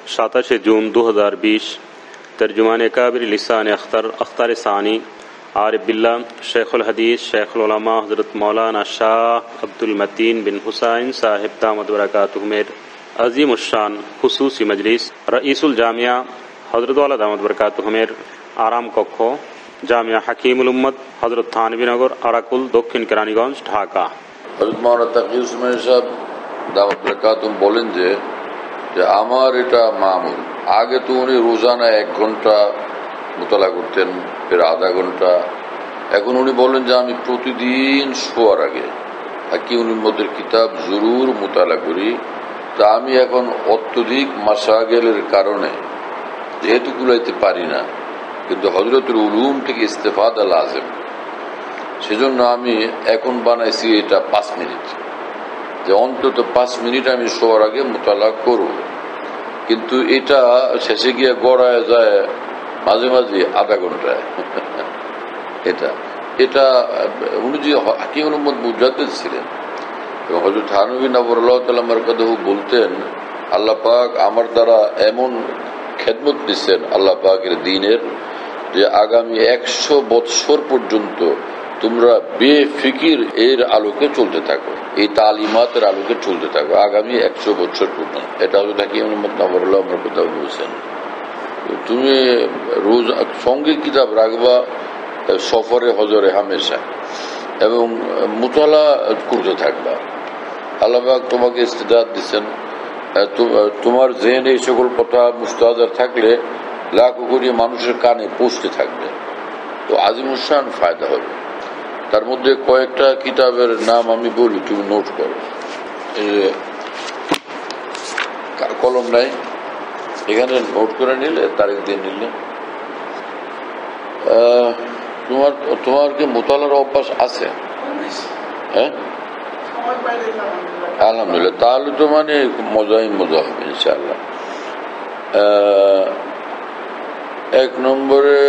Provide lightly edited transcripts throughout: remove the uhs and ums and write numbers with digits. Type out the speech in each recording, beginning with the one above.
27 जून 2020 तर्जुमान काबिर लिसान अख्तर सानी आरिफ बिल्ला शेखुल हदीस शेखुल उलमा हज़रत मौलाना शाह अब्दुल मतीन बिन हुसैन साहिब दामद बरकातुहु में अज़ीम उश्शान खुसूसी मजलिस रईसुल जामिया हज़रत वाला दामद बरकातुहु में आराम कक्ष জামিয়া হাকিমুল উম্মত হযরত থানবীনগর আরাকুল দক্ষিণ কেরানীগঞ্জ ঢাকা। হযরত মাওলানা তাকি উসমানী সাহেব দাওয়াত বরকাতুম বলেন যে আমার এটা মামুল। আগে তো উনি রোজানা 1 ঘন্টা মুতালা করতেন, ফের আধা ঘন্টা। এখন উনি বলেন যে আমি প্রতিদিন শোয়ার আগে হাকিমুল উম্মতের কিতাব জরুর মুতালা করি। তা আমি এখন অত্যধিক মাসাগেলের কারণে যেহেতু কুলাইতে পারি না, কিন্তু হযরতের উলুম থেকে ইস্তেফাদা লাজিম, সেজন্য আমি এখন বানাইছি এটা 5 মিনিট, যে অন্তত 5 মিনিট আমি শোয়ার আগে মুতালা করব। কিন্তু এটা শেষে গিয়ে গড়ায় যায় মাঝে মাঝে আধা ঘন্টায়। এটা উনি যে হাকিমুল উম্মত মুজাদ্দিদ ছিলেন এবং হযরত থানভী নবরুল্লাহ তাআলা মারকাতুহু বলতেন, আল্লাহ পাক আমার দ্বারা এমন খেদমত দিচ্ছেন আল্লাহ পাকের দ্বীনের, যে আগামী 100 বৎসর পর্যন্ত তোমরা বেফিকির এর আলোকে চলতে থাকো, এই তালিমাতের আলোকে চলতে থাকো আগামী 100 বছর পর্যন্ত। এটা হলো হাকিমুল উম্মত নবরুল্লাহ আমার কথা বলছেন। তুমি রোজ সঙ্গে কিতাব রাখবা সফরে হজরে হামেশা, এবং মুতালা করতে থাকবা। আল্লাহ পাক তোমাকে ইস্তেদাদ দিচ্ছেন, তোমার জেনে এই সকল কথা মুস্তাহাজার থাকলে লাখো কোটি মানুষের কানে পৌঁছতে থাকবে, তো আজিমুশান ফায়দা হবে। তার মধ্যে কয়েকটা কিতাবের নাম আমি বলি, তুমি নোট করো। কলম নাই, এখানে নোট করে নিলে তারিখ দিয়ে নিলে। তোমার কি মোতালার অভ্যাস আছে? হ্যাঁ, আলহামদুলিল্লাহ, তাহলে তো মানে মজা হবে ইনশাআল্লাহ। 1 নম্বরে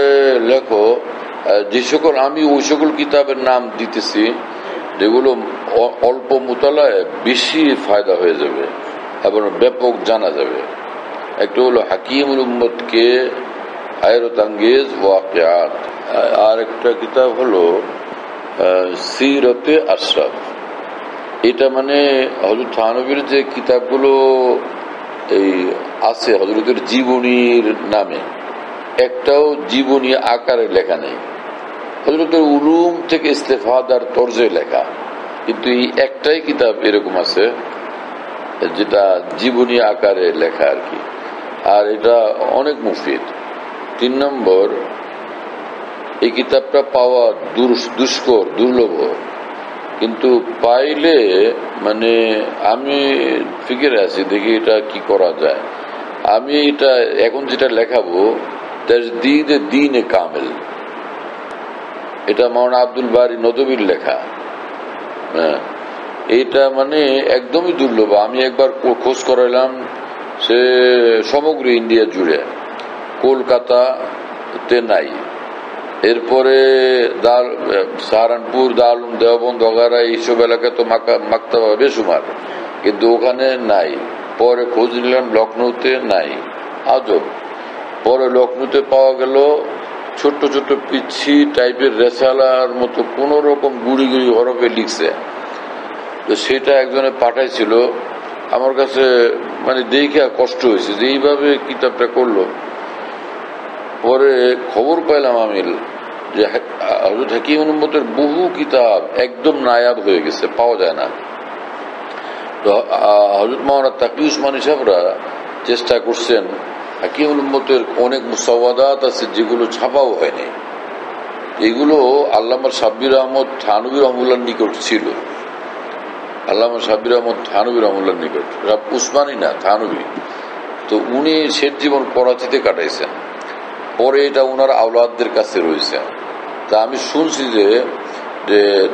লেখো যে সকল, আমি ওই সকল কিতাবের নাম দিতেছি যেগুলো অল্প মুতালায় বেশি ফায়দা হয়ে যাবে এবং ব্যাপক জানা যাবে। একটা হলো হাকিমুল উম্মতকে হায়রত আঙ্গেজ ওয়াকিয়াত, আর একটা কিতাব হলো সিরতে আশরাফ। এটা মানে হযরত থানভীর যে কিতাবগুলো এই আছে হযরতের জীবনীর নামে, একটাও জীবনী আকারে লেখা নেই, হযরতের উলুম থেকে ইস্তেফাদার তরজে লেখা। কিন্তু এই একটাই কিতাব এরকম আছে যেটা জীবনী আকারে লেখা আর কি, আর এটা অনেক মুফিদ। 3 নম্বর, এই কিতাবটা পাওয়া দুষ্কর, দুর্লভ, কিন্তু পাইলে মানে আমি ফিকিরে আছি, দেখি এটা কি করা যায়। আমি এটা এখন যেটা লেখাবো তাজদীদ দ্বীনে কামিল, এটা মাওলানা আব্দুল বারী নদভীর লেখা। এইটা মানে একদমই দুর্লভ। আমি একবার খোঁজ করাইলাম, সে সমগ্র ইন্ডিয়া জুড়ে, কলকাতাতে নাই, এরপরে সাহারানপুর, দারুল দেওবন্দ বগারা এইসব এলাকায় তো মাকতাবা বেশুমার, কিন্তু ওখানে নাই। পরে খোঁজ নিলাম লখনৌতে নাই, আজব। পরে লখনৌতে পাওয়া গেল ছোট্ট ছোট্ট পিচ্ছি টাইপের রেসালার মতো কোন রকম গুড়ি গুড়ি হরফে লিখছে। তো সেটা একজনে পাঠাইছিল আমার কাছে, মানে দেখে কষ্ট হয়েছে যে এইভাবে কিতাবটা করলো। পরে খবর পাইলাম আমি যে হযরত হাকিমুল উম্মতের বহু কিতাব একদম নায়াব হয়ে গেছে, পাওয়া যায় না। তো হযরত মাওলানা তাকি উসমানী সাহেবরা চেষ্টা করছেন, হাকিমুল উম্মতের অনেক মুসাওয়াদাত আছে যেগুলো ছাপাও হয়নি, এগুলো আল্লামা সাব্বির আহমদ থানভী রহমতুল্লাহর নিকট ছিল। আল্লামা সাব্বির আহমদ থানভী রহমতুল্লাহর নিকট, উসমানী না, থানভী। তো উনি শেষ জীবন করাচিতে কাটাইছেন, পরে এটা ওনার আওলাদদের কাছে রয়েছে। তা আমি শুনছি যে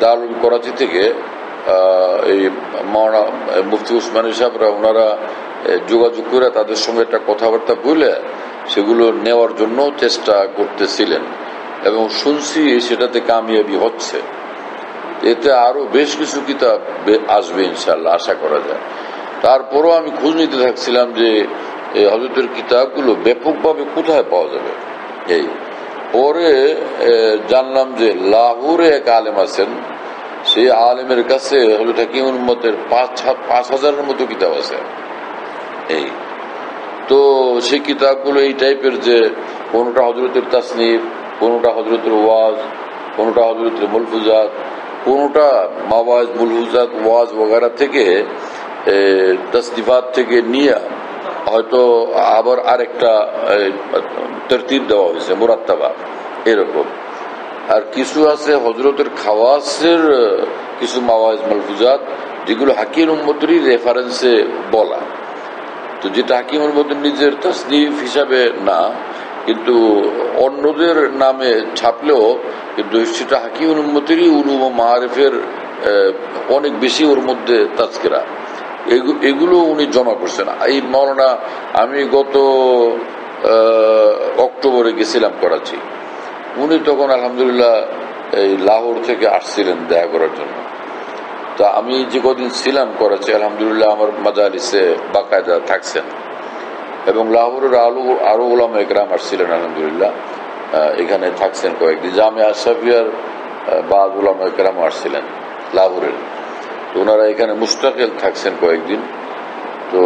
দারুল করাচি থেকে এই মাওলানা মুফতি উসমানী সাহেবরা ওনারা যোগাযোগ করে তাদের সঙ্গে একটা কথাবার্তা বলে সেগুলো নেওয়ার জন্য চেষ্টা করতেছিলেন, এবং শুনছি সেটাতে কামিয়াবি হচ্ছে। এতে আরো বেশ কিছু কিতাব আসবে ইনশাআল্লাহ, আশা করা যায়। তারপরও আমি খোঁজ নিতে থাকছিলাম যে এই হযরতের কিতাবগুলো ব্যাপকভাবে কোথায় পাওয়া যাবে। এই পরে জানলাম যে লাহোরে এক আলেম আছেন, সেই আলেমের কাছে হযরত হাকিমুল উম্মতের 5,000-এর মতো কিতাব আছে। এই তো সেই কিতাবগুলো এই টাইপের যে কোনটা হযরতের তাসনিফ, কোনটা হযরতের ওয়াজ, কোনটা হযরতের মুলফুজাত, কোনটা মাওয়াজ মুলফুজাত ওয়াজ ওয়াগারা থেকে তাসনিফাত থেকে নিয়ে হয়তো আবার আরেকটা তরতিব দেওয়া হয়েছে মুরাত্তাবা এরকম। আর কিছু আছে হযরতের খাওয়াসের কিছু মাওয়াজ মুলফুজাত যেগুলো হাকিম উম্মতেরই রেফারেন্সে বলা, তো যেটা হাকিম উম্মতের নিজের তাসনিফ হিসাবে না কিন্তু অন্যদের নামে ছাপলেও কিন্তু সেটা হাকিম উম্মতেরই উলুম ও মাআরিফের অনেক বেশি ওর মধ্যে তাজকিরা, এগুলো উনি জমা করছেন। এই মাওলানা আমি গত অক্টোবরে গেছিলাম করাচি, উনি তখন আলহামদুলিল্লাহ এই লাহোর থেকে আসছিলেন দেখা করার জন্য। তা আমি যে কদিন ছিলাম করাচি আলহামদুলিল্লাহ আমার মাজালিসে বাকায়দা থাকছেন, এবং লাহোরের আরো উলামা ইকরাম আসছিলেন আলহামদুলিল্লাহ, এখানে থাকছেন কয়েকদিন। জামিয়া আশরাফিয়ার বাদ উলামা ইকরাম আসছিলেন লাহোরের, তো ওনারা এখানে মুস্তাকিল থাকছেন কয়েকদিন। তো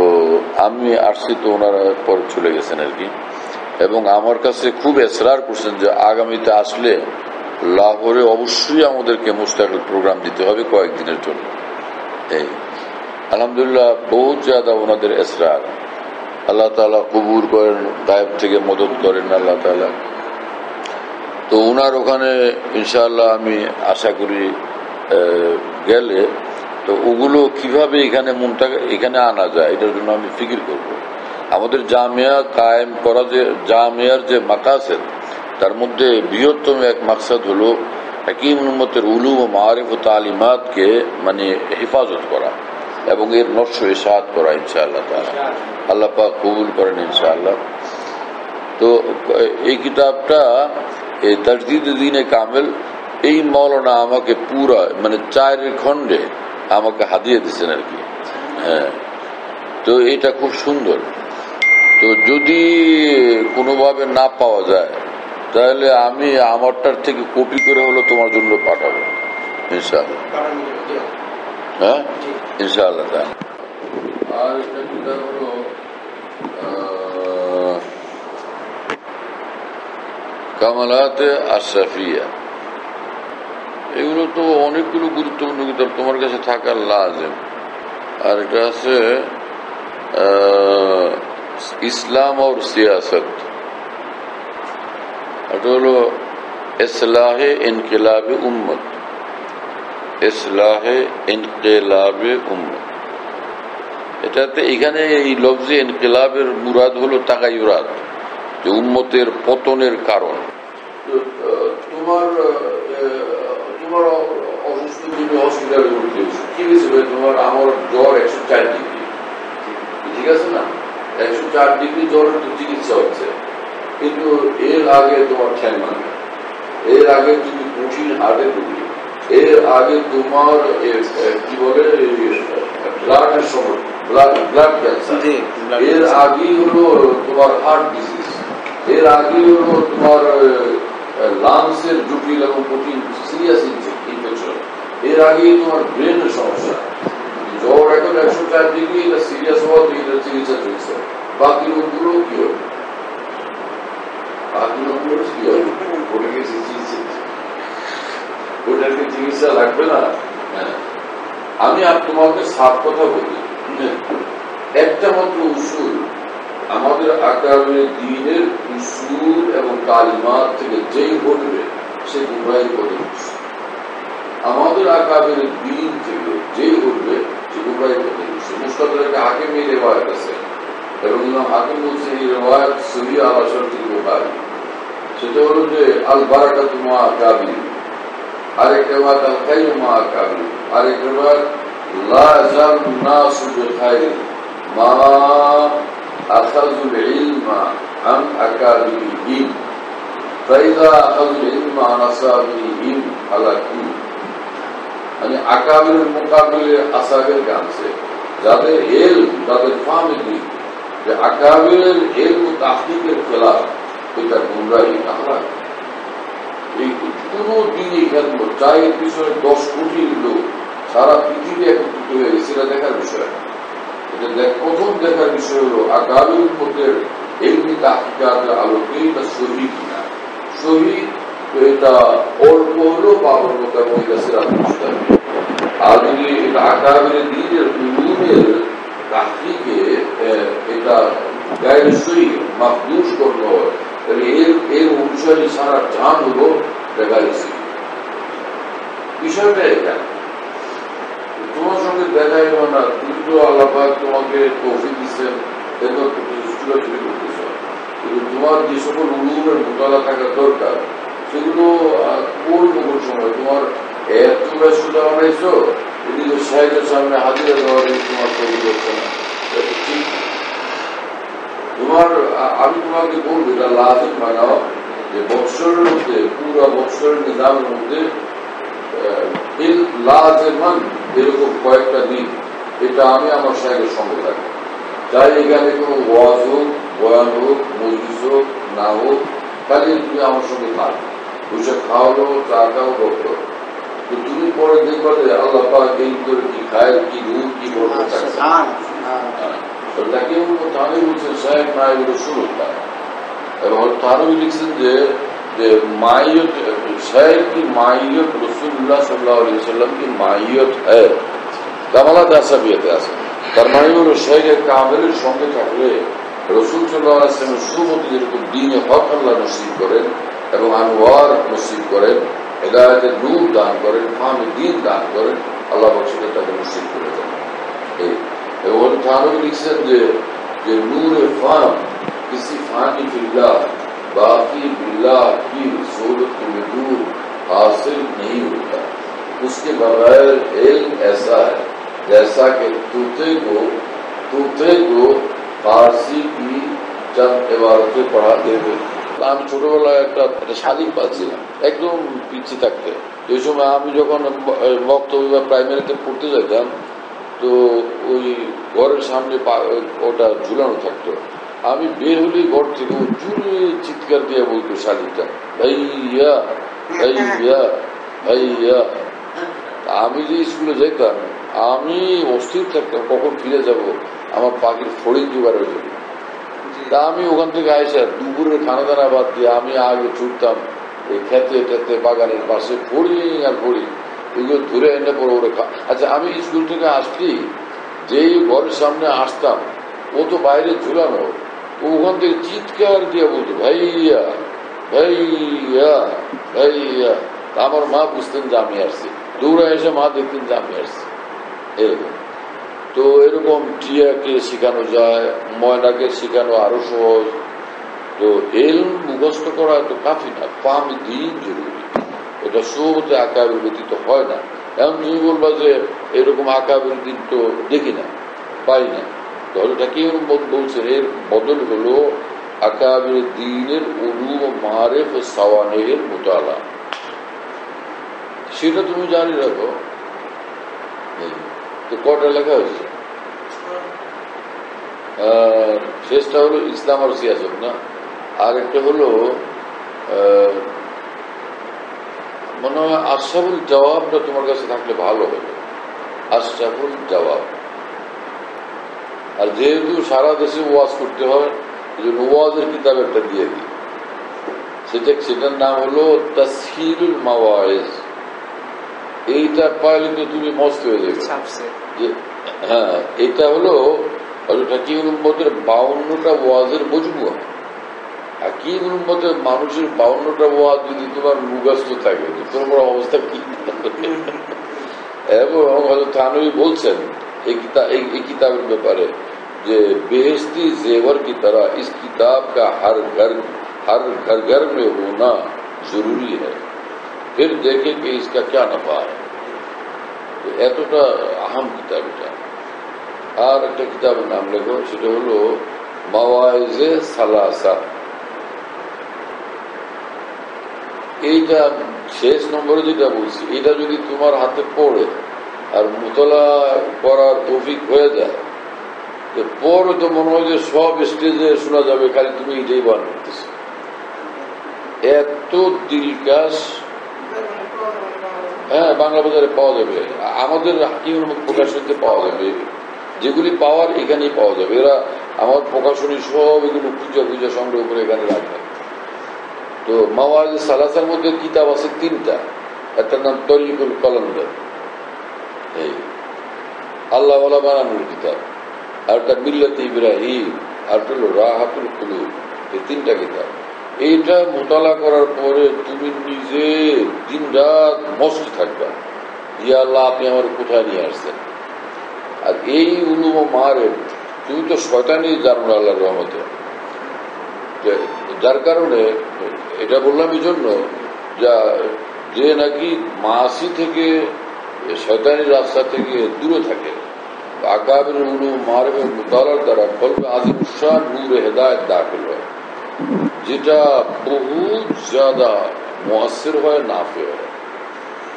আমি আসছি, তো ওনারা পরে চলে গেছেন আর কি, এবং আমার কাছে খুব এসরার করছেন যে আগামীতে আসলে লাহোরে অবশ্যই আমাদেরকে মুস্তাকিল প্রোগ্রাম দিতে হবে কয়েকদিনের জন্য। এই আলহামদুলিল্লাহ বহুত জায়গা ওনাদের এসরার, আল্লাহ তাআলা কবুল করেন, গায়েব থেকে মদত করেন আল্লাহ তাআলা। তো ওনার ওখানে ইনশাআল্লাহ আমি আশা করি গেলে তো ওগুলো কিভাবে এখানে আনা যায় এটার জন্য আমি ফিকির করব। আমাদের জামিয়া কায়েম করা, যে জামিয়ার যে মাকাসেদ তার মধ্যে বৃহত্তম এক মাকসাদ হলো হাকিম উম্মতের উলুম ও মাআরিফ ও তালিমাতকে মানে হেফাজত করা এবং এর নশর ইশাআত করা ইনশাআল্লাহ তাআলা। আল্লাহ পাক কবুল করেন ইনশাআল্লাহ। তো এই কিতাবটা এই তাজদীদ দ্বীনে কামেল এই মাওলানা আমাকে পুরা মানে 4 খণ্ডে আমাকে হাদিয়ে দিচ্ছেন আর কি। হ্যাঁ, তো এটা খুব সুন্দর। তো যদি কোনোভাবে না পাওয়া যায় তাহলে আমি আমারটার থেকে কপি করে হলো তোমার জন্য পাঠাবো ইনশাআল্লাহ। হ্যাঁ ইনশাআল্লাহ। আর এটা হলো কামালাতে আশরাফিয়া, এগুলো তো অনেকগুলো গুরুত্বপূর্ণ কিতাব, তোমার কাছে থাকার লাজেম। আর এটা আছে ইসলাম আর সিয়াসত, এটা হলো ইসলাহে ইনকিলাবে উম্মত, ইসলাহে ইনকিলাবে উম্মত। এটাতে এখানে এই লফজে ইনকিলাবের মুরাদ হলো তাগায়ুরাত, যে উম্মতের পতনের কারণ। তোমার অসুস্থ হসপিটালে ভর্তি হয়েছে, কি হয়েছিল তোমার? আমার জ্বর 104 ডিগ্রি, ঠিক আছে না? 104 ডিগ্রি জ্বরের চিকিৎসা হচ্ছে, কিন্তু এর আগে তোমার ঠ্যাং ভাঙা, এর আগে তুমি কঠিন হার্টের রোগী, এর আগে তোমার কি বলে ব্লাডের সমস্যা, ব্লাড ক্যান্সার, এর আগেই হলো তোমার হার্ট ডিজিজ, এর আগেই হলো তোমার লাংসের জটিল এবং কঠিন সিরিয়াস ইনফেকশন, এর আগেই তোমার ব্রেনের সমস্যা। জ্বর এখন 104 ডিগ্রি, এটা সিরিয়াস হওয়া, এটা চিকিৎসা চলছে। বাকি রোগগুলো কি হবে? বাকি রোগগুলো কি হবে? ওটাকে চিকিৎসা লাগবে না। আমি আর তোমাকে সাফ কথা বলি, একটা মাত্র উসুল আমাদের আকাবের দ্বীনের উসুল এবং কালিমাত থেকে যেই ঘটবে সে গুমরাহির পথে ঘটছে। আমাদের আকাবের দ্বীন থেকে যেই ঘটবে সে গুমরাহির পথে ঘটছে। মুস্তাদের একটা হাকিমের রিওয়ায়াত আছে, এবং ইমাম হাকিম বলছেন এই রিওয়ায়াত সহিহ আলা শারতিল বুখারী। সেটা হলো যে আল বারাকাতু মা আকাবির, আরেক রিওয়ায়াত আল খায়রু মা আকাবির, আরেক রিওয়ায়াত লা ইয়াজালু নাসু বিখাইর মা আখাযুল ইলমা আন আকাবিরিহিম ফাইযা আখাযুল ইলমা আন আসাবিরিহিম হালাকু। মানে আকাবিরের মোকাবিলে আসাবের কাছে যাদের এলম, যাদের ফাহমের দিক, যে আকাবের ইলম ও তাহকিকের খেলাফ এটা গুমরাহি আখলাক। এই কোনো দিনই খেলবো চাই এর পিছনে 10 কোটি লোক সারা পৃথিবী একত্রিত হয়ে গেছে, এটা দেখার বিষয়। এটা প্রথম দেখার বিষয় হলো আকাবের উম্মতের ইলমি তাহকিকাতের আলোকে এটা সহি কিনা। সহি এটা অল্প হলো বাবর মোতাবেক এটা সিরাত মুস্তাকিম। আর যদি এটা আকাবের দ্বীনের উলুমের তাহকিকে এটা গায়ের সহি মাহদুস করতে হয়, তাহলে এর অনুসারী সারা জান হলো গায়ের সহি। বিষয়টা এটা তোমার সঙ্গে দেখাই না, তুমি তো আল্লাহ পাক তোমাকে তৌফিক দিচ্ছেন, করতেছ, কিন্তু তোমার যে সকল উলুমের মোতালা থাকা দরকার সেগুলো কোন সময় তোমার এত ব্যস্ততা বানাইছো, এদিকে সাহেবের সামনে হাজিরা দেওয়ার তোমার তৈরি হচ্ছে না। ঠিক তোমার আমি তোমাকে বলবো এটা লাজিম বানাও যে বৎসরের মধ্যে পুরো বৎসরের নিজামের মধ্যে লাজেমান এরকম কয়েকটা দিন এটা আমি আমার সাহেবের সঙ্গে থাকি। তাই এখানে কোনো ওয়াজ হোক, বয়ান হোক, মজলিস হোক না হোক, তাহলে তুমি আমার সঙ্গে থাকো, বসে খাওয়ালো, চা খাও, করতো। তো তুমি পরে দেখবা যে আল্লাহ পাক এই করে কি খায়, কি রূপ, কি বলতে তাকে তাহলে বলছেন সাহেব না এগুলো শুরু পায়। এবং তারও লিখছেন যে माइयत शहर की माइयत रसूलुल्लाह सल्लल्लाहु अलैहि वसल्लम की माइयत है, কামালাত আসাবিয়াতে আছে। তার মানে হলো শহরের কামেলের সঙ্গে থাকলে রসুল সাল্লাল্লাহু আলাইহি ওয়াসাল্লামের সুন্নত যেরকম দ্বীনে হক আল্লাহ নসিব করেন এবং আনওয়ার নসিব করেন, হেদায়েতের নূর দান করেন, ফাহমে দ্বীন দান করেন, আল্লাহ পাক সেটা তাকে নসিব করে দেন। এবং তারও লিখছেন যে নূরে ফাহম किसी फानी फिल्लाह बाकी बिल्लाह की सूरत में दूर हासिल नहीं होता। उसके बगैर इल्म ऐसा है जैसा कि तूते को फारसी की चंद इबारतें पढ़ाते हुए। আমি ছোটবেলায় একটা শালিক পাচ্ছিলাম একদম পিছিয়ে থাকতে। এই সময় আমি যখন বক্তব্য প্রাইমারিতে পড়তে যেতাম তো ওই ঘরের সামনে ওটা ঝুলানো থাকতো। আমি বের হলেই ঘর থেকে জুড়ে চিৎকার দিয়ে বলতো শালিকটা, ভাইয়া ভাইয়া ভাইয়া। আমি যে স্কুলে যেতাম আমি অস্থির থাকতাম কখন ফিরে যাব, আমার পাখির ফড়িং জোগাড় হয়ে যাবে। তা আমি ওখান থেকে আইসা দুপুরের খানা দানা বাদ দিয়ে আমি আগে ছুটতাম এই খেতে টেতে বাগানের পাশে ফড়িং আর ফড়িং এগুলো ধরে এনে পরে ওরে আচ্ছা আমি স্কুল থেকে আসছি যেই ঘরের সামনে আসতাম ও তো বাইরে ঝুলানো, ওখান থেকে চিৎকার দিয়ে বলতো ভাইয়া ভাইয়া ভাইয়া। আমার মা বুঝতেন যে আমি আসছি, দৌড়া এসে মা দেখতেন যে আমি আসছি। এরকম তো এরকম টিয়াকে শেখানো যায়, ময়নাকে শেখানো আরো সহজ। তো এলম মুখস্থ করা তো কাফি না, ফাহমে দ্বীন জরুরি। এটা সোহবতে আকাবের ব্যতীত হয় না। এখন তুমি বলবা যে এরকম আকাবের দিন তো দেখি না, পাই না, তাহলে এটা কি বলছেন? এর বদল হলো আকাবের দ্বীনের উলুম ও মারেফ ও সাওয়ানেহের মুতালা, সেটা তুমি জানি রাখো। তো কটা লেখা হয়েছে? শেষটা হলো ইসলাম আর সিয়াসত না, আর একটা হলো মনে হয় আশরাফুল জওয়াবটা তোমার কাছে থাকলে ভালো হবে, আশরাফুল জওয়াব। আর যেহেতু সারা দেশে ওয়াজ করতে হয় এই জন্য ওয়াজের কিতাব একটা দিয়ে দিই, সেটার নাম হলো তাসহিলুল মাওয়াইজ। এইটা পাইলে তো তুমি মস্ত হয়ে যাবে। হ্যাঁ, এটা হলো হাকিম উম্মতের 52টা ওয়াজের মজমুয়া। হাকিম উম্মতের মানুষের 52টা ওয়াজ যদি তোমার মুখস্থ থাকে তোমার অবস্থা কি? এবং হযরত থানভী বলছেন এই কিতাবের ব্যাপারে যে বেহেশতি জেवर की तरह इस किताब का हर घर में होना जरूरी है, फिर देखें कि इसका क्या नफा है। तो এতটা আহম কিতাব এটা। আর একটা কিতাবের নাম লেখো, সেটা হলো মাওয়াইজে সালাসা। এইটা শেষ নম্বরে যেটা বলছি, এটা যদি তোমার হাতে পড়ে আর মুতলা করার তৌফিক হয়ে যায় পরে তো মনে হয় যে সব স্টেজে শোনা যাবে, খালি তুমি এটাই বার করতেছ। এত দিলকাশ। হ্যাঁ, বাংলা বাজারে পাওয়া যাবে, আমাদের হাকিমের প্রকাশনীতে পাওয়া যাবে, যেগুলি পাওয়ার এখানেই পাওয়া যাবে। এরা আমার প্রকাশনী সব এগুলো খুঁজা খুঁজা সংগ্রহ করে এখানে রাখে। তো মাওয়াজ সালাসার মধ্যে কিতাব আছে 3টা। একটার নাম তরিকুল কলন্দর, এই আল্লাহওয়ালা বানানোর কিতাব, আর একটা মিল্লাতে ইব্রাহিম, আর হলো রাহাতুল কুলুব। এই 3টা কিতাব। এইটা মোতালা করার পরে তুমি নিজে দিন রাত মস্ত থাকবা, ইয়া আল্লাহ আপনি আমার কোথায় নিয়ে আসছেন। আর এই উলুম মারেফ তুমি তো শয়তানি জানো না আল্লাহর রহমতে। যার কারণে এটা বললাম এই জন্য, যে নাকি মাসি থেকে শয়তানি রাস্তা থেকে দূরে থাকে, আকাবের উলুম মারেফের মুতালার দ্বারা কলবে আজিম শান নূরে হেদায়েত দাখিল হয়, যেটা বহুত জ্যাদা মুআসসির হয়, নাফে হয়।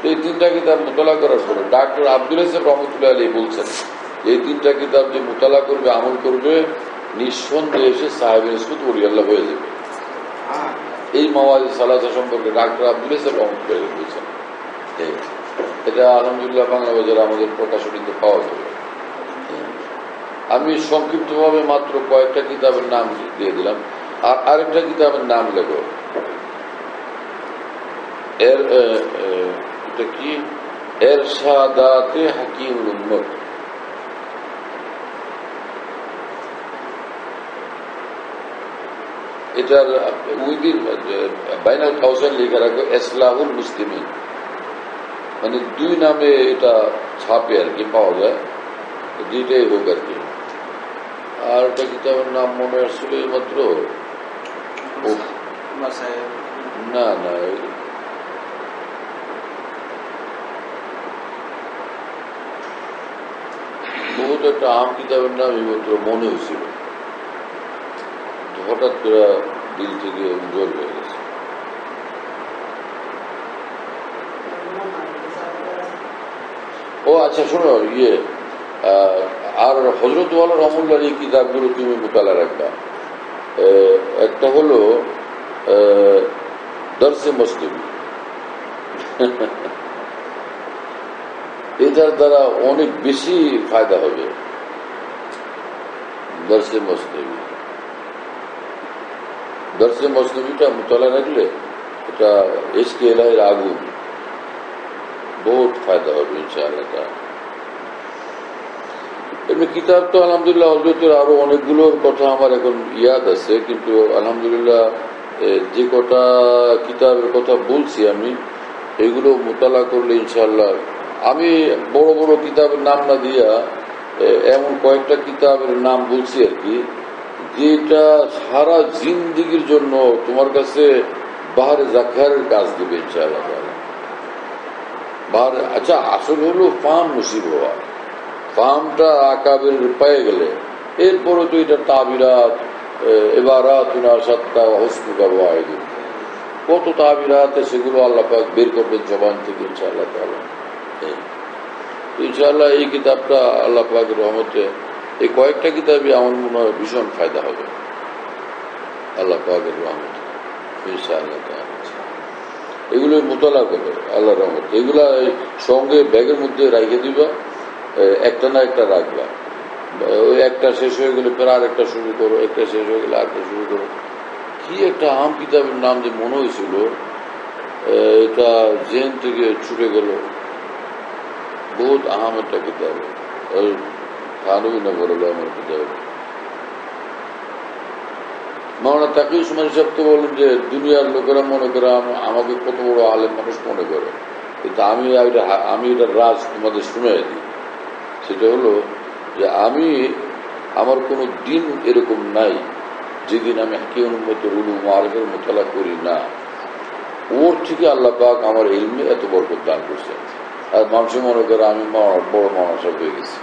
এই 3টা কিতাব মোতালা করার পরে ডাক্তার আব্দুল হাসান রহমতুল্লাহ আলাইহি বলছেন, এই 3টা কিতাব যে মোতালা করবে, আমল করবে, নিঃসন্দেহে এসে সাহেবের সুদ ওলিয়াল্লাহ হয়ে যাবে। এই মাওয়াজ সালাসা সম্পর্কে ডাক্তার আব্দুল হাসান রহমতুল্লাহ আলাইহি বলছেন। এটা আলহামদুলিল্লাহ বাংলা বাজারে আমাদের প্রকাশনীতে পাওয়া যাবে। আমি সংক্ষিপ্তভাবে মাত্র কয়েকটা কিতাবের নাম দিয়ে দিলাম। আর আরেকটা কিতাবের নাম লেখো, এটা কি, এরশাদাতে হাকিমুল উম্মত। এটার উইদিন বাইনাল কাউসান লিখে রাখো ইসলাহুল মুসলিমিন, মানে 2 নামে এটা ছাপে আর কি, পাওয়া যায়, যেটাই হোক আর কি। আর একটা কিতাবের নাম মনে আসছিল এই মাত্র, না না, বহুত একটা আম কিতাবের নাম এই মাত্র মনে হয়েছিল, হঠাৎ করে দিল থেকে জল হয়ে গেছে। ও আচ্ছা, শোনো, আর হযরত ওয়ালা রহমতুল্লাহর এই কিতাবগুলো তুমি মোতালা রাখবা। একটা হলো দরসে মুসলিম, এটার দ্বারা অনেক বেশি ফায়দা হবে। দরসে মুসলিমটা মোতালা রাখলে এটা এসকে এলাহির আগুন, বহুত ফায়দা হবে ইনশাআল্লাহ। এমনি কিতাব তো আলহামদুলিল্লাহ হযরতের আরো অনেকগুলোর কথা আমার এখন ইয়াদ আছে, কিন্তু আলহামদুলিল্লাহ যে কটা কিতাবের কথা বলছি আমি, এগুলো মোতালা করলে ইনশাআল্লাহ, আমি বড় বড় কিতাবের নাম না দিয়া এমন কয়েকটা কিতাবের নাম বলছি আর কি, যেটা সারা জিন্দিগির জন্য তোমার কাছে বাহারে জাকারের কাজ দেবে ইনশাআল্লাহ। আচ্ছা, আসল হলো ফাহাম নসিব হওয়া। ফাহামটা আকাবের পেয়ে গেলে এরপরে তো এটা তাবিরাত, এবারাত, সাত্তা, হসনুকা ওয়াহিদ, কত তাবিরাত, সেগুলো আল্লাহ পাক বের করবেন জবান থেকে ইনশাআল্লাহ তাআলা। ইনশাআল্লাহ এই কিতাবটা আল্লাহ পাকের রহমতে, এই কয়েকটা কিতাবই আমার মনে হয় ভীষণ ফায়দা হবে আল্লাহ পাকের রহমতে ইনশাআল্লাহ তাআলা। এগুলো মোতালা করবে আল্লাহর রহমতে। এগুলা সঙ্গে ব্যাগের মধ্যে রেখে দিবা, একটা না একটা রাখবা। ওই একটা শেষ হয়ে গেলে ফের আর একটা শুরু করো, একটা শেষ হয়ে গেলে আরেকটা শুরু করো। কি একটা আম কিতাবের নাম যে মনে হয়েছিল, এটা জেন থেকে ছুটে গেল, বহুত আহাম একটা কিতাব, খানবি না বলে আমার কিতাব। মাওলানা তাকি উসমানী সাহেব তো বলেন যে দুনিয়ার লোকেরা মনে করে আমাকে কত বড় আলেম মানুষ মনে করে, কিন্তু আমি এটার রাজ তোমাদের শুনে দিই। সেটা হলো যে আমার কোনো দিন এরকম নাই যেদিন আমি হাকিমের মতো উলুম মারিফের মোতালা করি না। ওর থেকে আল্লাহ পাক আমার ইলমে এত বরকত দান করছে। আর মানুষ মনে করে আমি বড় মানুষ হয়ে গেছি।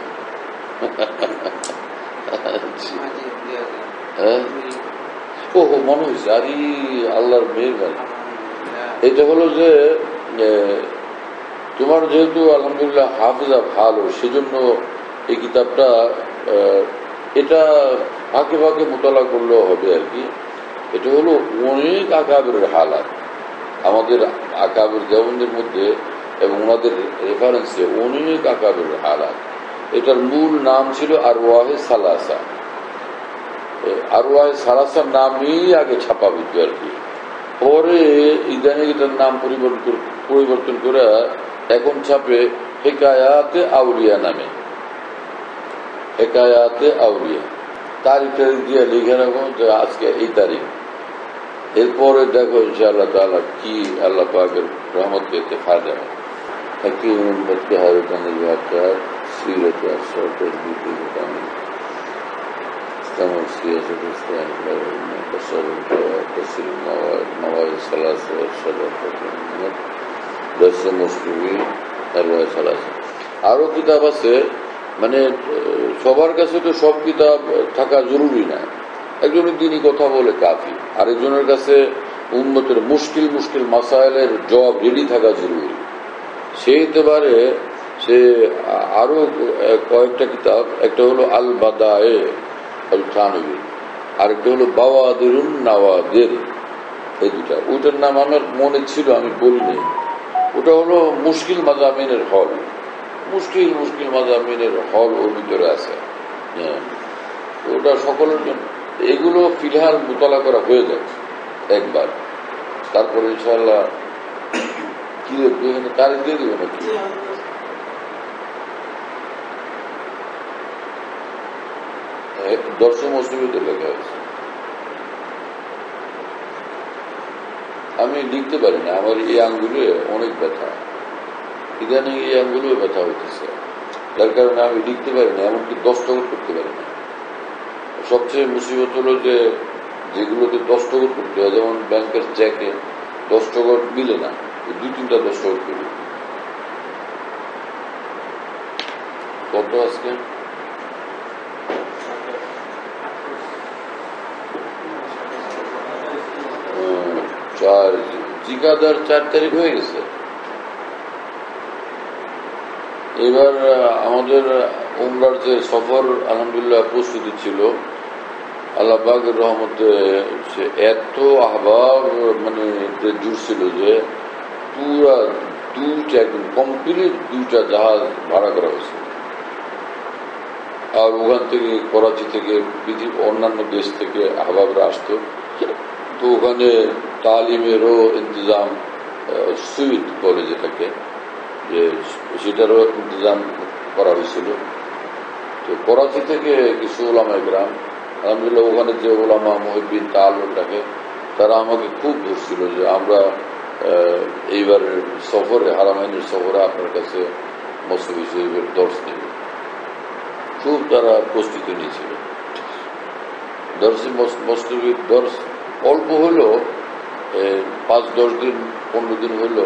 ওহো, মনে হয়েছে আরে আল্লাহর মেহেরবানি। এটা হলো যে তোমার যেহেতু আলহামদুলিল্লাহ হাফিজা ভালো, সেজন্য এই কিতাবটা এটা ফাঁকে ফাঁকে মোতালা করলেও হবে আর কি। এটা হলো অনেক আকাবেরের হালাত, আমাদের আকাবের দেওবন্দের মধ্যে এবং ওনাদের রেফারেন্সে অনেক আকাবের হালাত। এটার মূল নাম ছিল আরওয়াহে সালাসা। আরওয়াহে সালাসার নামই আগে ছাপা হইত আর কি, পরে ইদানিং এটার নাম পরিবর্তন করে এখন ছাপে হেকায়াতে আউলিয়া নামে। হেকায়াতে আউলিয়া তারিখ দিয়ে লিখে রাখো যে আজকে এই তারিখ। এরপরে দেখো ইনশাআল্লাহ তাআলা কি আল্লাহ পাকের রহমত পেতে ফায়দা হয়। حكيم المتبهرة الواقع سيرة الشرطة البيتي استمر سياسة الإسلام بشر تفسير المواد الثلاثة والشرط درس مسلمين أربعة ثلاثة। আরো কিতাব আছে, মানে সবার কাছে তো সব কিতাব থাকা জরুরি না। একজনের দিনই কথা বলে কাফি, আরেকজনের কাছে উম্মতের মুশকিল মুশকিল মাসাইলের জবাব রেডি থাকা জরুরি। সেই একেবারে সে আরো কয়েকটা কিতাব, একটা হলো আল বাদায়ে আল থানবী, আরেকটা হলো বাওয়াদিরুন নাওয়াদির, এই দুটা। ওইটার নাম আমার মনে ছিল, আমি বলিনি। ওটা হলো মুশকিল মাযামিনের হল, মুশকিল মুশকিল মাযামিনের হল ওর ভিতরে আছে। হ্যাঁ, ওটা সকলের জন্য। এগুলো ফিলহাল মোতালা করা হয়ে যাচ্ছে একবার, তারপরে ইনশাআল্লাহ কি এখানে তারিখ দিয়ে দিবে নাকি? দর্শন মুসলিমতে লেখা আছে। আমি লিখতে পারি না, আমার এই আঙ্গুলে অনেক ব্যথা, ইদানিং এই আঙ্গুলে ব্যথা হইতেছে, যার কারণে আমি লিখতে পারি না, এমনকি দস্তখত করতে পারি না। সবচেয়ে মুসিবত হলো যে যেগুলোতে দস্তখত করতে হয়, যেমন ব্যাংকের চেকে দস্তখত মিলে না, দুই তিনটা দস্তখত করি। কত আজকে? জিকাদার 4 তারিখ হয়ে গেছে। এবার আমাদের উমরার যে সফর আলহামদুলিল্লাহ প্রস্তুতি ছিল, আল্লাহ পাকের রহমতে সে এত আহবাব মানে জুড়ছিল যে পুরা দুইটা একদম কমপ্লিট দুইটা জাহাজ ভাড়া করা হয়েছে। আর ওখান থেকে করাচি থেকে পৃথিবীর অন্যান্য দেশ থেকে আহবাবরা আসতো, তো ওখানে তালিমেরও ইন্তজাম, সুইট বলে যেটাকে, যে সেটারও ইন্তজাম করা হয়েছিল। তো করাচি থেকে কিছু ওলামা গ্রাম, আলহামদুলিল্লাহ ওখানে যে ওলামা মুহিব্বিন তাআল্লুকটাকে, তারা আমাকে খুব ধরছিল যে আমরা এইবারের সফরে, হারামাইনের সফরে আপনার কাছে মসনবী শরীফের দর্শ নেব। খুব তারা প্রস্তুতি নিয়েছিল। মসনবীর দর্শ অল্প হলো, 5-10 দিন 15 দিন হলো,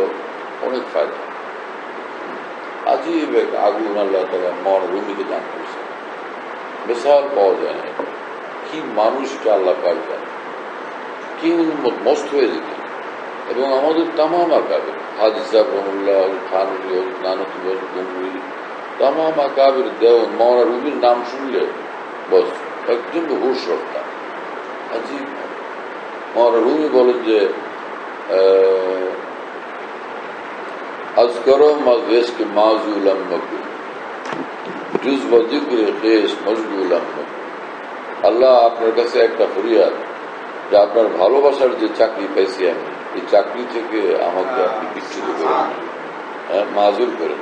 অনেক ফায়দা। আজীব এক আগুন আল্লাহ তাআলা মাওলানা রুমিকে দান করেছে, মিসাল পাওয়া যায় না। কি মানুষটা আল্লাহ পাক জানে, কি উন্মত মস্ত হয়ে যেত। এবং আমাদের তামাম আকাবের, হাজি সাহেব রহমুল্লাহ, থানভী, নানতুল গঙ্গুই, তামাম আকাবের দেওয়ান মাওলানা রুমির নাম শুনলে বস একদম হুশ রক্ষা। আজীব মাওলানা রুমি বলেন যে আজকরম মাজকে মাজুল আম্মকুম জুজ ও যিকরে খেশ মশগুল আম্মকুম। আল্লাহ আপনার কাছে একটা ফরিয়াদ, যে আপনার ভালোবাসার যে চাকরি পাইছি আমি, এই চাকরি থেকে আমাকে আপনি বিচ্ছিন্ন করেন, মাজুল করেন।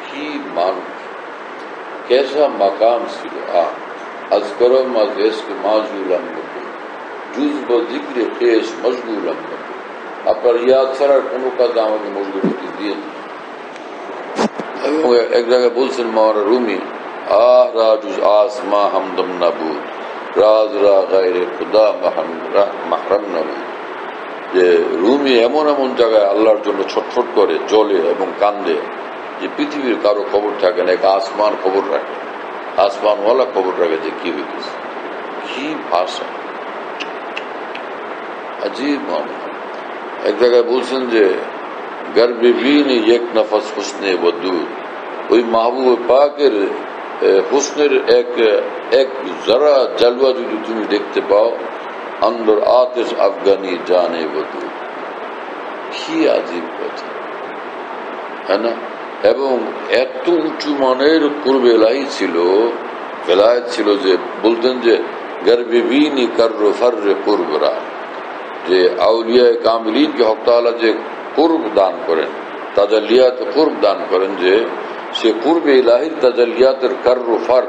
কি মানুষ, কেসা মাকাম ছিল। আজকরম মাজকে মাজুল আম্মকুম জুজ ও যিকরে খেশ মশগুল আম্মকুম। আপনার ইয়াদ ছাড়ার কোনো কাজে আমাকে মশগুল হতে দিয়ে। এবং এক জায়গায় বলছেন মাওলানা রুমি, রাজুজ আসমা হামদম নাবুদ রাজ রা গায়রে খুদা মাহরাম নাবুদ। যে রুমি এমন এমন জায়গায় আল্লাহর জন্য ছটফট করে, জ্বলে এবং কান্দে, যে পৃথিবীর কারো খবর থাকে না, এক আসমান খবর রাখে, আসমানওয়ালা খবর রাখে যে কি হইতেছে। কি ভাষা, আজীব মানুষ। এক জায়গায় বলছেন যে গর্বে বিন এক নফস হুসনে বদুদ, ওই মাহবুব পাকের হুসনের এক এক জরা জালুয়া যদি তুমি দেখতে পাও, অন্দর আতিশ আফগানি জানে বধু। কি আজীব কথা, হ্যাঁ না? এবং এত উঁচু মানের পূর্বে এলাহি ছিল, বেলায়েত ছিল, যে বলতেন যে গর্বিবিনী কর্র ফর্রে কুরবরা, যে আউলিয়া কামিলিনকে হক তাআলা যে কুরব দান করেন, তাজাল্লিয়াত কুরব দান করেন, যে সে কুরবে ইলাহির তাজাল্লিয়াতের কর্র ফর,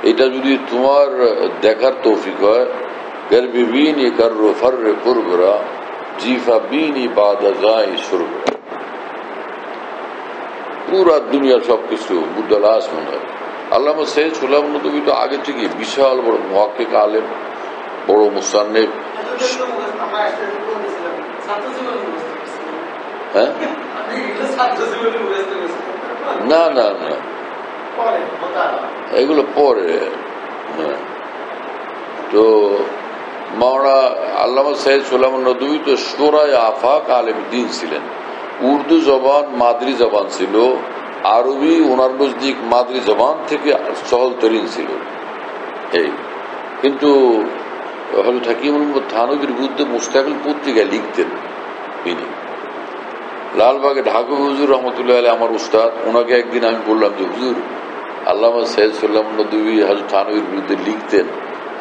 এটা যদি তোমার দেখার তৌফিক হয়, গর্বিবিনী কর্র ফর্রে কুরবরা জিফা বিনী বাদা যাই সুরবরা, পুরা দুনিয়ার সবকিছু বুদ্দালাস মনে হয়। আল্লামা সৈয়দ সুলাইমান নদভী তো আগে থেকে বিশাল বড় মুহাক্কিক আলেম, বড় মুসান্নিফ। হ্যাঁ, না না না, এগুলো পরে। তো মাওলানা আল্লামা সৈয়দ সুলাইমান নদভী তো শোরায় আফাক আলেম দ্বীন ছিলেন। উর্দু জবান মাদ্রি জবান ছিল, আরবি ওনার নজদিক মাদ্রি জবান থেকে সহজ তরিন ছিল। এই কিন্তু হযরত হাকিমুল উম্মত থানভীর বিরুদ্ধে মুস্তাকিল পত্রিকায় লিখতেন তিনি। লালবাগে ঢাকা হুজুর রহমতুল্লাহ আলাইহি আমার উস্তাদ, ওনাকে একদিন আমি বললাম যে হুজুর, আল্লামা সৈয়দ সুলাইমান নদভী হযরত থানভীর বিরুদ্ধে লিখতেন,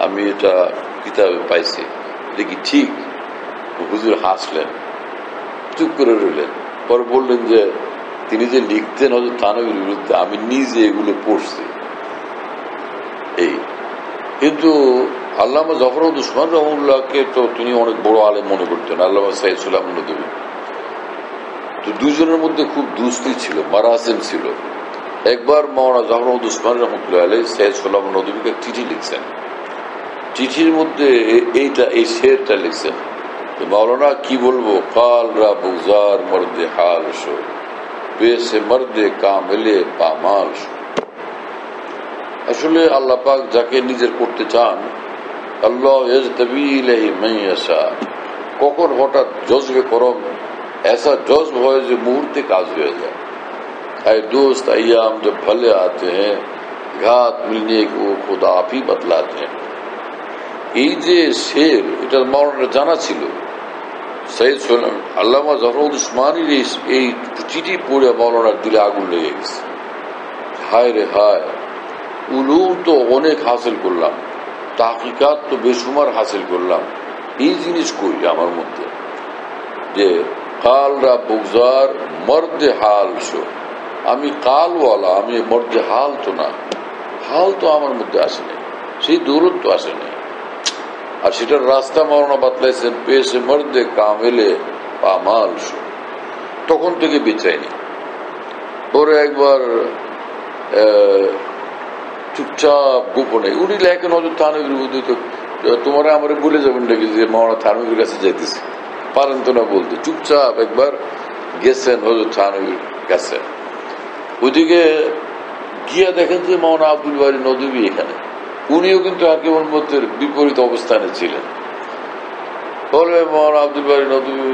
আমি এটা কিতাবে পাইছি, এটা কি ঠিক? হুজুর হাসলেন, চুপ করে রইলেন। পরে বললেন যে তিনি যে লিখতেন হযরত থানভীর বিরুদ্ধে, আমি নিজে এগুলো পড়ছি। এই কিন্তু আল্লামা জাফর উসমান রহমতুল্লাহকে তো তিনি অনেক বড় আলেম মনে করতেন, আল্লামা সৈয়দ সুলাইমান নদভী। তো দুজনের মধ্যে খুব দুস্তি ছিল, মারাসিম ছিল। একবার মাওলানা জাফর উসমান রহমতুল্লাহ আলাইহি সৈয়দ সুলাইমান নদভীকে চিঠি লিখছেন। চিঠির মধ্যে এই শেরটা লিখছেন, मौलाना की बोलबो काल रा बुजार मर्दे हाल शो बेसे मर्दे कामिले पामाल शो। আসলে আল্লাহ পাক যাকে নিজের করতে চান, আল্লাহ ইয়াজতাবি ইলাইহি মান ইয়াশা, কখন হঠাৎ জজবে করম ऐसा जज्ब হয় যে মুহূর্তে কাজ হয়ে যায়। ऐ दोस्त अय्याम जब भले आते हैं, घात मिलने को खुदा आप ही बतलाते हैं। এই যে শের, এটা মাওলানা জানা ছিল। সৈয়দ সুলাইমান আল্লামা জাফর উসমানীর এই চিঠি পড়ে মাওলানার দিলে আগুন লেগে গেছে। হায় রে হায়, উলুম তো অনেক হাসিল করলাম, তাহকিকাত তো বেসুমার হাসিল করলাম, এই জিনিস কই আমার মধ্যে? যে কালরা বুগজার মর্দে হাল শো, আমি কালওয়ালা, আমি মর্দে হাল তো না, হাল তো আমার মধ্যে আসেনি, সেই দূরত্ব আসেনি। আর সেটার রাস্তা মাওলানা বাতলাইছেন, পেশে মর্দে কামেলে পামাল শো, তখন থেকে বেচাইনি। পরে একবার চুপচাপ গোপনে উনি লেখেন হযরত থানভীর বিরুদ্ধে, তো তোমার আমার বলে যাবেন নাকি যে মাওলানা থানভীর কাছে যাইতেছে, পারেন তো না বলতে। চুপচাপ একবার গেছেন হযরত থানভীর কাছে, ওইদিকে গিয়া দেখেন যে মাওলানা আব্দুল বারী নদভী এখানে, উনিও কিন্তু হাকিমুল উম্মতের বিপরীত অবস্থানে ছিলেন। বলে মাওলানা আব্দুল বারী নদভী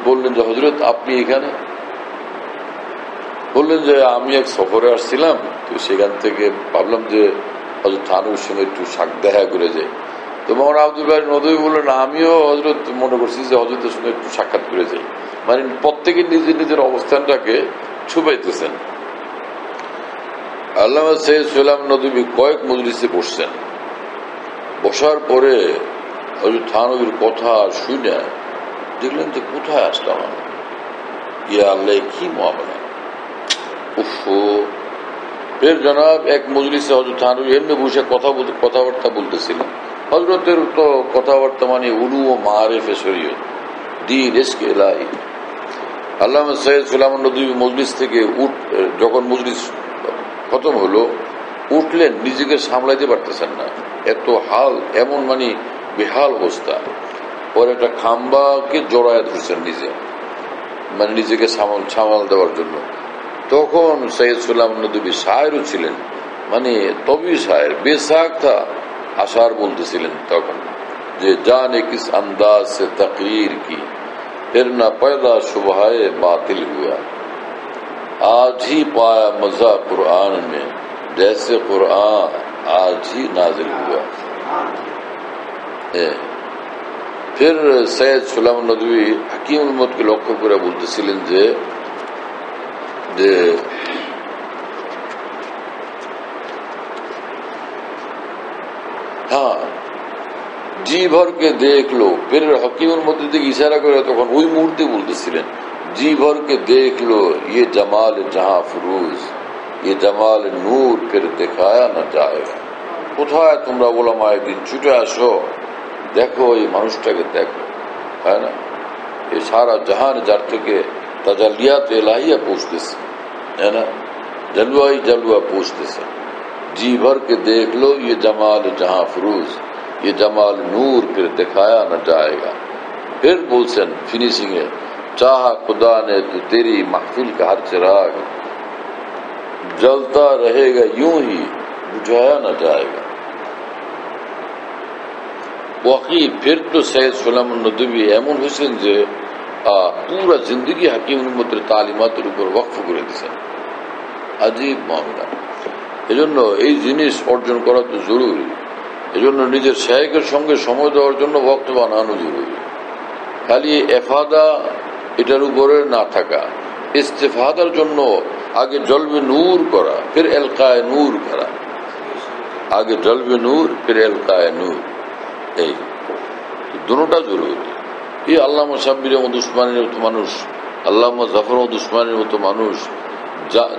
বললেন যে হযরত আপনি এখানে? বললেন যে আমি এক সফরে আসছিলাম, তো সেখান থেকে ভাবলাম যে হযরত থানভীর সঙ্গে একটু দেখা করে যাই। তো মাওলানা আব্দুল বারী নদভী বললেন আমিও হযরত মনে করছি যে হযরতের সঙ্গে একটু সাক্ষাৎ করে যাই। মানে প্রত্যেকে নিজের নিজের অবস্থানটাকে ছুপাইতেছেন। আল্লামা সৈয়দ সুলাইমান নদভী কয়েক মজলিসে বসছেন। বসার পরে হযরত থানভীর কথা শুনে দেখলেন যে কোথায় আসলাম আমি, ইয়া আল্লাহ কি মামলা। ফের জনাব এক মজলিসে হযরত থানভী এমনি বসে কথাবার্তা বলতেছিলেন। হযরতের তো কথাবার্তা মানে উলু ও মারিফে শরীয়ত, দ্বীন, ইশক ইলাহি। আল্লামা সৈয়দ সুলাইমান নদভী মজলিস থেকে যখন মজলিস খতম হলো, উঠলেন, নিজেকে সামলাইতে পারতেছেন না, এত হাল, এমন মানে বেহাল অবস্থা। পরে একটা খাম্বাকে জড়ায় ধরছেন নিজে, মানে নিজেকে সামাল দেওয়ার জন্য। তখন সৈয়দ সুলাইমান নদভী শায়েরও ছিলেন, মানে তবি শায়ের, বেসাক থা, আশার বলতেছিলেন তখন যে জানে কিস আন্দাজ সে তকরীর কি, फिर न पैदा शुबहाए बातिल हुआ, आज ही पाया मजा कुरान में जैसे कुरान आज ही नाजिल हुआ। फिर সৈয়দ সুলাইমান নদভী হাকিমুল উম্মতকে লক্ষ্য করে বলতেছিলেন যে हाँ जी भर के देख लो। फिर हकीमुल उम्मत दिखे इशारा करे তখন ওই মুহূর্তে বলতেছিলেন जी भर के देख लो ये जमाल जहां फुरूज ये जमाल नूर फिर दिखाया न जाएगा। কোথায় তোমরা ওলামায়ে দ্বীন ছুটে আসো, দেখো এই মানুষটাকে দেখো, है ना। ये सारा जहान যার থেকে তাজালিয়াত ইলাহিয়া পৌঁছতেছে, है ना, जलवा ही जलवा पहुंचते। जी भर के देख लो ये जमाल जहां फरूज ये जमाल नूर फिर दिखाया न जाएगा। फिर बोलसन फिनिशिंग है चाहा खुदा ने तो तेरी महफिल का हर चिराग जलता रहेगा यूं ही बुझाया न जाएगा। वाकई फिर तो सैयद सुलाइमान नदवी एमन हसेन जे पूरा जिंदगी হাকিম উম্মতের তালিমাতের উপর ওয়াকফ করে দিয়েছেন। আজীব মামলা। এজন্য এই জিনিস অর্জন করা তো জরুরি। এজন্য নিজের শায়েখের সঙ্গে সময় দেওয়ার জন্য ওয়াক্ত বানানো জরুরি। খালি এফাদা এটার উপরে না থাকা, ইস্তেফাদার জন্য আগে জলবে নূর করা, ফির এলকায়ে নূর করা। আগে জলবে নূর ফির এলকায়ে নূর, এই দুটোটা জরুরি। এই আল্লামা শাব্বির আহমদ উসমানীর মতো মানুষ, আল্লামা জাফর আহমদ উসমানীর মতো মানুষ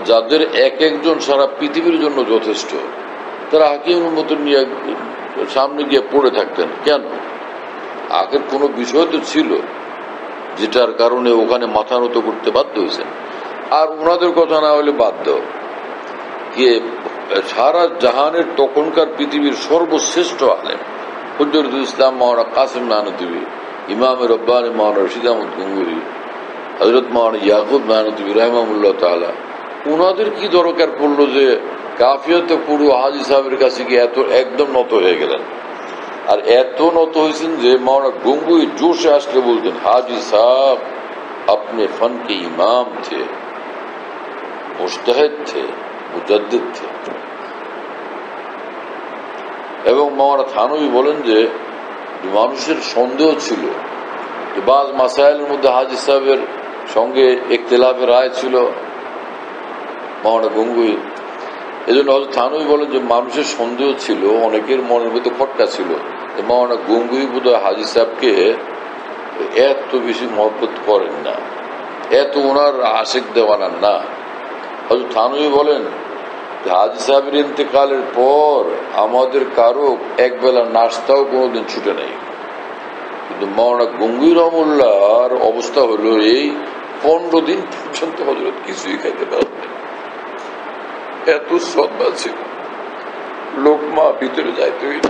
যাদের এক একজন সারা পৃথিবীর জন্য যথেষ্ট, তারা হাকিমের মতো নিয়ে সামনে গিয়ে পড়ে থাকতেন কেন? আগের কোনো বিষয় তো ছিল যেটার কারণে ওখানে মাথা নত করতে বাধ্য হয়েছেন। আর ওনাদের কথা না হলে বাধ্য কে? সারা জাহানের তখনকার পৃথিবীর সর্বশ্রেষ্ঠ আলেম হুজরতুল ইসলাম মাওলানা কাসিম নানতুবি, ইমাম রব্বানী মাওলানা রশিদ আহমদ গঙ্গুহি, হযরত মাওলানা ইয়াকুব নানতুবি রাহিমাহুল্লাহ তাআলা, ওনাদের কি দরকার পড়লো যে কাফিয়াতে পুরো হাজী সাহেবের কাছে গিয়ে এত একদম নত হয়ে গেলেন? আর এত নত হয়েছেন যে মাওলানা গঙ্গুহি জোশে আসলে বলতেন হাজী সাহেব अपने फन के इमाम थे, मुजतहिद थे, मुजद्दिद थे। এবং মাওলানা থানভী বলেন যে মানুষের সন্দেহ ছিল যে বাজ মাসাইলের মধ্যে হাজী সাহেবের সঙ্গে ইখতিলাফের রায় ছিল মাওলানা গঙ্গুহি। এই জন্য হযরত থানভী বলেন যে মানুষের সন্দেহ ছিল, অনেকের মনের মধ্যে খটকা ছিল যে মাওলানা গঙ্গুহি বোধহয় হাজী সাহেবকে এত বেশি মহব্বত করেন না, এত ওনার আশিক দেওয়ানা না। হযরত থানভী বলেন হাজী সাহেবের ইন্তেকালের পর আমাদের কারো একবেলা নাস্তাও কোনোদিন ছুটে নেই। কিন্তু মাওলানা গঙ্গুহি রহমতুল্লাহর অবস্থা হলো এই 15 দিন পর্যন্ত হযরত কিছুই খাইতে পারেন। এত শ্রদ্ধা ছিল, লোকমা ভিতরে যাইতে হইল,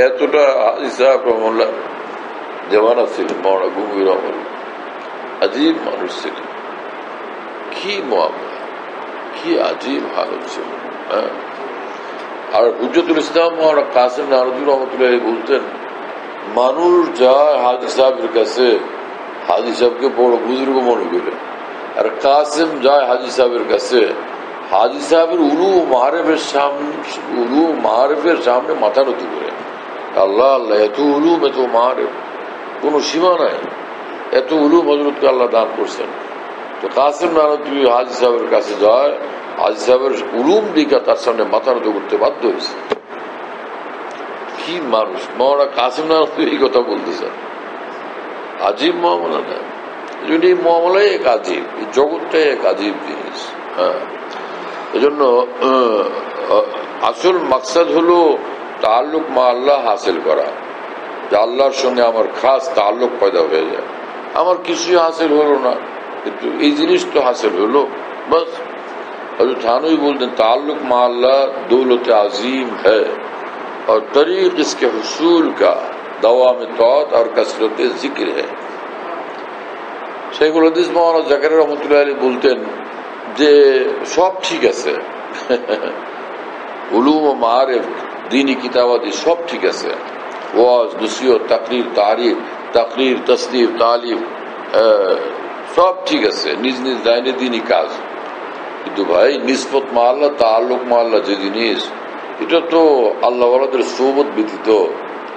এতটা হাজী সাহেব রহমতুল্লাহ জওয়ানা ছিলেন মাওলানা গঙ্গুহি রহমতুল্লাহ। আজীব মানুষ ছিলেন, কি মামলা, কি আজীব হালত ছিল। আর হুজ্জতুল ইসলাম মাওলানা কাসিম নানতুবি রহমতুল্লাহ বলতেন মানুষ যায় হাজী সাহেবের কাছে, হাজী সাহেবকে বড় বুজুর্গ মনে করে, আর কাসিম যায় হাজী সাহেবের কাছে, হাজী সাহেবের উলুম মারিফের সামনে মাথা নত করে। আল্লাহ আল্লাহ, এত উলুম, এত মারিফ, কোন সীমা নাই, এত উলুম হযরতকে আল্লাহ দান করছেন। তো কাসিম নানতুবি হাজী সাহেবের কাছে যায়, হাজী সাহেবের উলুম দিকে তার সামনে মাথা নত করতে বাধ্য হয়েছে। কি মানুষ মাওলানা কাসিম নানতুবি এই কথা বলতেছেন। আজীব মামলা না, এই মামলাই এক আজীব, এই জগৎটাই এক আজীব জিনিস। হ্যাঁ, এজন্য আসল মাকসাদ হলো তাআল্লুক মা আল্লাহ হাসিল করা, যে আল্লাহর সঙ্গে আমার খাস তাআল্লুক পয়দা হয়ে যায়। আমার কিছুই হাসিল হলো না, কিন্তু এই জিনিস তো হাসিল হলো, বাস। হযরত থানভী বলতেন ताल्लुक मा अल्लाह दौलत अजीम है और तरीक इसके हुसूल का दवाम तौत और कसरत जिक्र है। शेखुल हदीस মাওলানা জাকারিয়া রহমতুল্লাহ আলাইহি বলতেন যে সব ঠিক আছে, উলুম ও মারিফ, দ্বীনি কিতাবাদি সব ঠিক আছে, ওয়াজ, নসিহত, তাকরীর, তারিফ, তাকরীর, তসনিফ, তালিম সব ঠিক আছে, নিজ নিজ লাইনে দ্বীনি কাজ। কিন্তু ভাই নিসবত মা আল্লাহ, তাআল্লুক মা আল্লাহ যে জিনিস, এটা তো আল্লাহওয়ালাদের সোহবত ব্যতীত,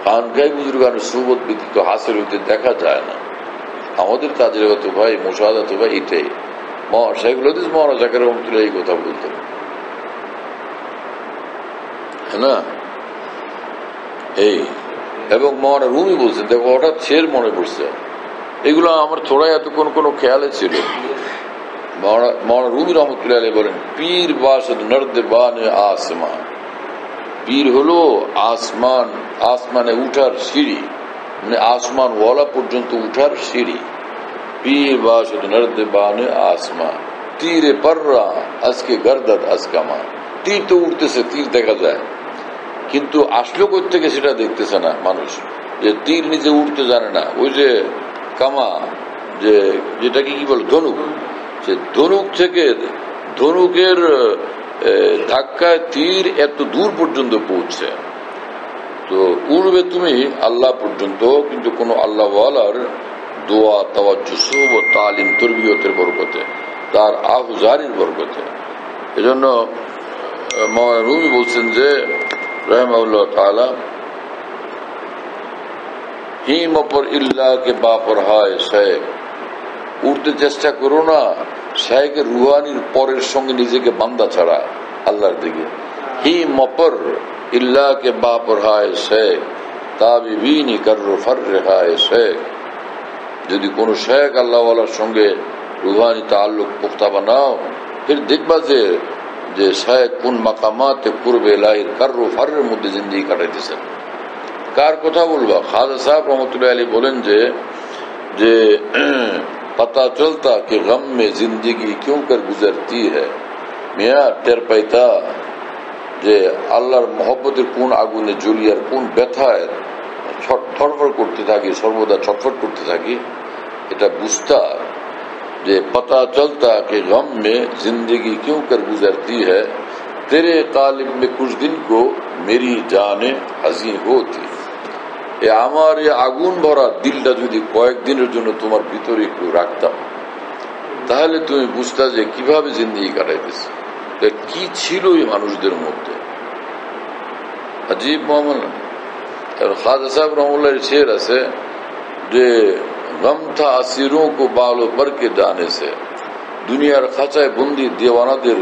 খানকাই বুজুর্গানের সোহবত ব্যতীত হাসিল হইতে দেখা যায় না। আমাদের তাজরিবাত ভাই, মুশাহাদাত ভাই এটাই। শেখুল হাদিস মওলানা জাকির রহমতুল্লাহ এই কথা বলতেন, হ্যাঁ না? এই এবং মওলানা রুমি বলছেন, দেখো হঠাৎ শের মনে পড়ছে, এগুলো আমার থোড়াই এতক্ষণ কোনো খেয়ালে ছিল। মওলানা রুমি রহমতুল্লাহ আলাইহি বলেন, পীর বাসদ নর্দ বানে আসমান, পীর হলো আসমান, আসমানে উঠার সিঁড়ি, মানে আসমান ওয়ালা পর্যন্ত উঠার সিঁড়ি। পীর বাসদ নর্দ বানে আসমান, তীরে পর্রা আজকে গর্দত আজকামা। তীর তো উঠতেছে, তীর দেখা যায়, কিন্তু আসলো কোথা থেকে সেটা দেখতেছে না মানুষ। যে তীর নিচে উঠতে জানে না, ওই যে কামা, যে যেটাকে কি বলে ধনুক, সে ধনুক থেকে ধনুকের ধাক্কায় তীর এত দূর পর্যন্ত পৌঁছে। তো উড়বে তুমি আল্লাহ পর্যন্ত, কিন্তু কোন আল্লাহওয়ালার দোয়া, তাওয়াজ্জুহ, সুহবত, তালিম, তরবিয়তের বরকতে, তার আহুজারির বরকতে। এজন্য রুমি বলছেন যে রাহিমাহুল্লাহ তাআলা, হিম অপর ইল্লাহ কে বাপর হায় শেখ, উঠতে চেষ্টা করো না শেখের রুহানির পরের সঙ্গে নিজেকে বান্দা ছাড়া আল্লাহর দিকে। হিম অপর ইল্লাহ কে বাপর হায় শেখ, তাবিবিনি করো ফর্রে হায় শেখ। যদি কোন শেখ আল্লাহওয়ালার সঙ্গে রুহানি তাল্লুক পুখতা বানাও, ফির দেখবা যে শেখ কোন মাকামাতে পূর্বে লাহির কার্রো ফারের মধ্যে জিন্দেগি কাটাইতেছেন। কার কথা বলবা? খাজা সাহেব রহমতুল্লাহ আলী বলেন যে पता चलता कि गम में जिंदगी क्यों कर गुजरती है, মিয়া টের পাইতা যে আল্লাহর মহব্বতের কোন আগুনে জ্বলি আর কোন ব্যথায় ছটফট করতে থাকি, সর্বদা ছটফট করতে থাকি। এটা বুঝতা যে पता चलता कि गम में जिंदगी क्यों कर गुजरती है, तेरे कालिब में कुछ दिन को मेरी जाने हजी होती। আমার এই আগুন ভরা দিলটা যদি কয়েকদিনের জন্য তোমার ভিতরে একটু রাখতাম, তাহলে তুমি বুঝতা যে কিভাবে জিন্দেগি কাটাইতেছে, কি ছিল এই মানুষদের মধ্যে। अजीब मामला। खाजा साहब रहमतुल्लाह शेर আছে যে गम था असीरों को बालों पर के जाने से, দুনিয়ার খাঁচায় বন্দী দেওয়ানাদের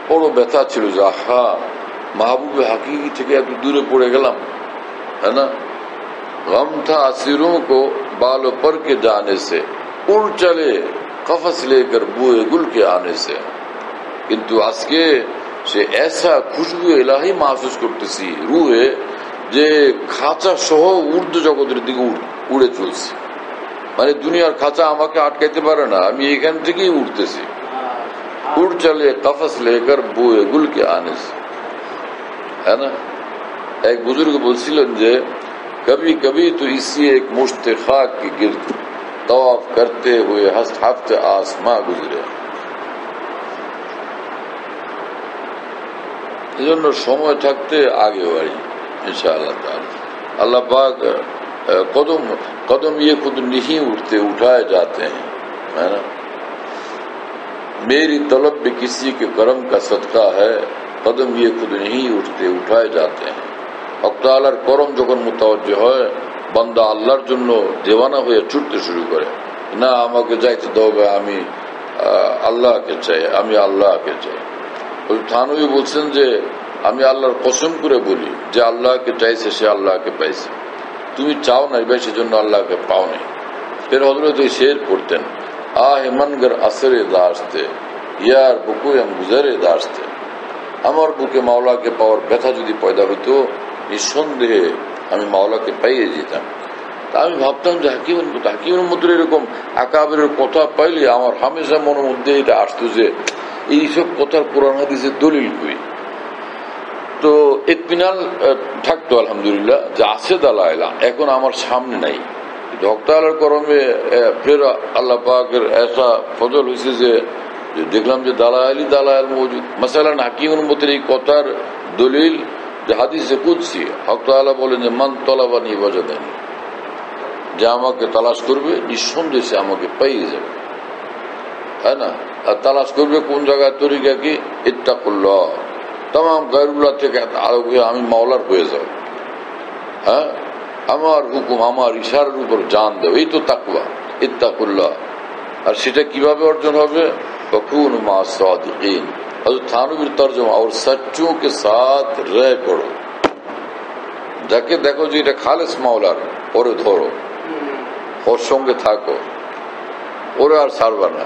বড় ব্যথা ছিল যে আহা মাহবুবে হাকিকি থেকে এত দূরে পড়ে গেলাম, है ना। गम था असीरों को बालों पर के जाने से, उड़ चले कफस लेकर बुए गुल के आने से। কিন্তু আজকে সে ऐसा खुशबू इलाही महसूस করতেছি রুহে, যে খাঁচা সহ ঊর্ধ্ব জগতের দিকে উড়ে চলছে। মানে দুনিয়ার খাঁচা আমাকে আটকাইতে পারে না, আমি এখান থেকেই উঠতেছি। উড় চলে কফস লেकर বুয়ে গুল के आने से, है ना। এক বুজুর্গ বলছিলেন যে कभी कभी तो इसी एक मुश्त खाक के गिर्द तवाफ करते हुए हफ्ते आसमां गुजरे। এজন্য সময় থাকতে আগে বাড়ি इंशाअल्लाह ताला। अल्लाह पाक कदम कदम ये खुद नहीं उठते, उठाए जाते हैं, है ना। मेरी तलब भी किसी के करम का सदका है, कदम ये खुद नहीं उठते, उठाए जाते हैं। আল্লাহর করম যখন মুতাওয়াজ্জিহ হয়, বান্দা আল্লাহর জন্য দেওয়ানা হয়ে ছুটতে শুরু করে, না আমাকে যাইতে দাও, আমি আল্লাহকে চাই, আমি আল্লাহকে চাই। থানভী বলছেন যে আমি আল্লাহর কসম করে বলি, যে আল্লাহকে চাইছে সে আল্লাহকে পাইছে, তুমি চাও নাই ভাই, সেজন্য আল্লাহকে পাও নাই। ফের হযরত শের পড়তেন, আহ মনগর আসরে দাস্তে ইয়ার বুকু এম গুজরে দাস্তে। আমার বুকে মাওলাকে পাওয়ার ব্যথা যদি পয়দা হইতো, নিঃসন্দেহে আমি মাওলাকে পাইয়ে যেতাম। তা আমি ভাবতাম যে হাকিমের মধ্যে এরকম আকাবের কথা পাইলে আমার হামেশা মনের মধ্যে এটা আসতো যে এইসব কথার কোরআন হাদিসের দলিল কই। তো ইতমিনান থাকতো আলহামদুলিল্লাহ যে আছে দালাইল, এখন আমার সামনে নাই। হকতালার করমে ফের আল্লাহ পাকের এসা ফজল হয়েছে যে দেখলাম যে দালাইল মৌজুদ। মাসালান হাকিমের মধ্যে এই কথার দলিল যে হাদিসে কুদসি, হক তাআলা বলেন যে মান তলাবানি ওয়াজাদানি, যে আমাকে তালাশ করবে নিঃসন্দেহে সে আমাকে পেয়ে যাবে, তাই না। আর তালাশ করবে কোন জায়গায়? তরিকা কি? ইত্তাকুল্লাহ, তাম গায়রুল্লাহ থেকে আরো আমি মাওলার হয়ে যাব। হ্যাঁ, আমার হুকুম আমার ইশারার উপর জান দেব, এই তো তাকওয়া, ইত্তাকুল্লাহ। আর সেটা কিভাবে অর্জন হবে? वकून मा सादिकीन। हज़रत थानवीर तर्जुमा, और सच्चों के साथ रह पड़ो। যাকে দেখো যে এটা খালেস মাওলার, ওরে ধরো, ওর সঙ্গে থাকো, ওরে আর ছাড়বা না।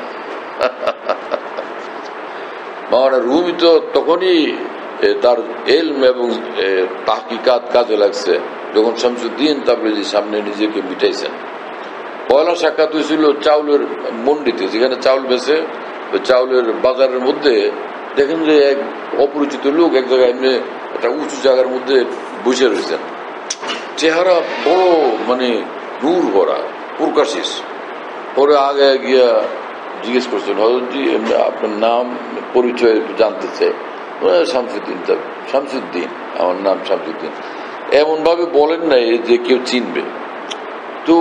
মাওলানা রুমি তো তখনই তার ইলম এবং তাহকিকাত কাজে লাগছে যখন শামসুদ্দিন তাবরিজির সামনে নিজেকে মিটাইছেন। পয়লা সাক্ষাৎ হয়েছিল চাউলের মন্ডিতে, যেখানে চাউল বেচে, চাউলের বাজারের মধ্যে দেখেন যে এক অপরিচিত লোক এক জায়গায় এমনি একটা উঁচু জায়গার মধ্যে বসে রয়েছেন, চেহারা বড় মানে নূর ভরা, প্রকাশিস। পরে আগে গিয়া জিজ্ঞেস করছেন, হযরতজি আপনার নাম পরিচয় একটু জানতে চাই। শামসুদ্দিন, শামসুদ্দিন, আমার নাম শামসুদ্দিন। এমন ভাবে বলেন নাই যে কেউ চিনবে। তো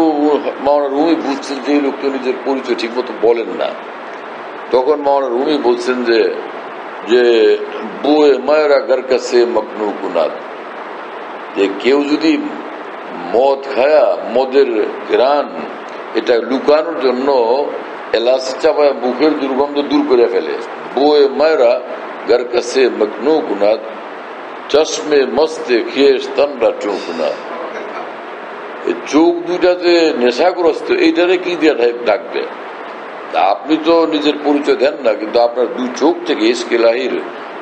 মাওলানা রুমি বুঝছেন যে এই লোক তো নিজের পরিচয় ঠিক মতো বলেন না। তখন মাওলানা রুমি বলছেন যে বয়ে মায়েরা ঘর কাছে মকনু কুনাদ, যে কেউ যদি মদ খায়া মদের ঘ্রাণ এটা লুকানোর জন্য এলাচ চাপায় মুখের দুর্গন্ধ দূর করে ফেলে। বয়ে মায়েরা ঘর কাছে মকনু কুনাদ, চশমে মস্তে খেয়ে তন্ডা চৌকুনাদ। চোখ দুইটাতে নেশাগ্রস্ত, এইটারে কি দিয়ে ডাকবে? আপনি তো নিজের পরিচয় দেন না, কিন্তু আপনার দুই চোখ থেকে ইসকেলাহির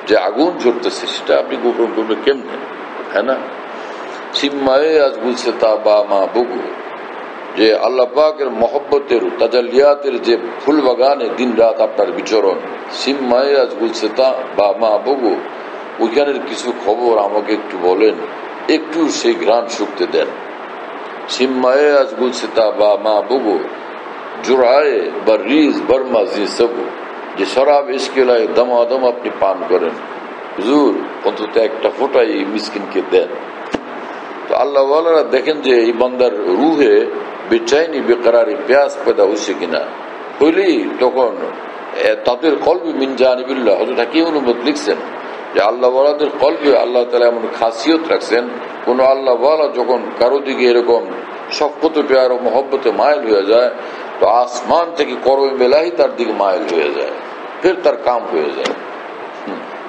যে আগুন ঝরতেছে সেটা আপনি গোপন করবেন কেমনে? হ্যাঁ না? সিম্মায়ে আজ বলছে তা বা মা বগু, যে আল্লাহ পাকের মহব্বতের তাজালিয়াতের যে ফুল বাগানে দিন রাত আপনার বিচরণ, সিম্মায়ে আজ বলছে তা বা মা বগু, ওইখানের কিছু খবর আমাকে একটু বলেন, একটু সেই ঘ্রাণ শুকতে দেন। সিম্মায়ে আজ বলছে তা বা মা বগু, জুরায়ে বা রিজ বর্মা জি সবু, যে শরাব ইসকেলায় দমাদম আপনি পান করেন, হুজুর অন্তত একটা ফোঁটা এই মিসকিনকে দেন। তো আল্লাহ ওয়ালারা দেখেন যে এই বান্দার রুহে বেচাইনি বেকারারি প্যাস পয়দা হচ্ছে কিনা, হইলেই তখন তাদের কলবে মিন জানিবিল্লাহ। হযরত হাকিম উম্মত লিখছেন যে আল্লাহ ওয়ালাদের কলবে আল্লাহ তাআলা এমন খাসিয়ত রাখছেন, কোন আল্লাহ ওয়ালা যখন কারো দিকে এরকম শফকত প্যার ও মহব্বতে মাইল হয়ে যায়, তো আসমান থেকে করবে মেলাহি তার দিকে মাইল হয়ে যায়, ফের তার কাম হয়ে যায়।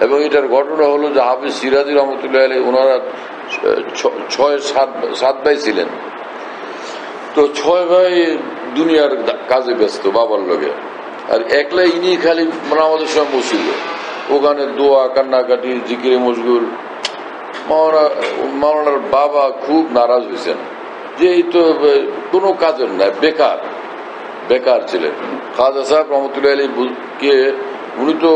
এবং এটার ঘটনা হলো যে হাফিজ সিরাজি রহমতুল্লাহ আলাইহি, ওনারা 6-7 ভাই ছিলেন। তো 6 ভাই দুনিয়ার কাজে ব্যস্ত বাবার লগে, আর একলা ইনি খালি আমাদের সময় বসিল, ওখানে দোয়া কান্নাকাটি জিকিরে মশগুল। মাওলানার বাবা খুব নারাজ হয়েছেন যে এই তো কোনো কাজের নাই, বেকার ছিলেন। খাজা সাহেব রহমতুল্লাহ আলাইহি কে, উনি তো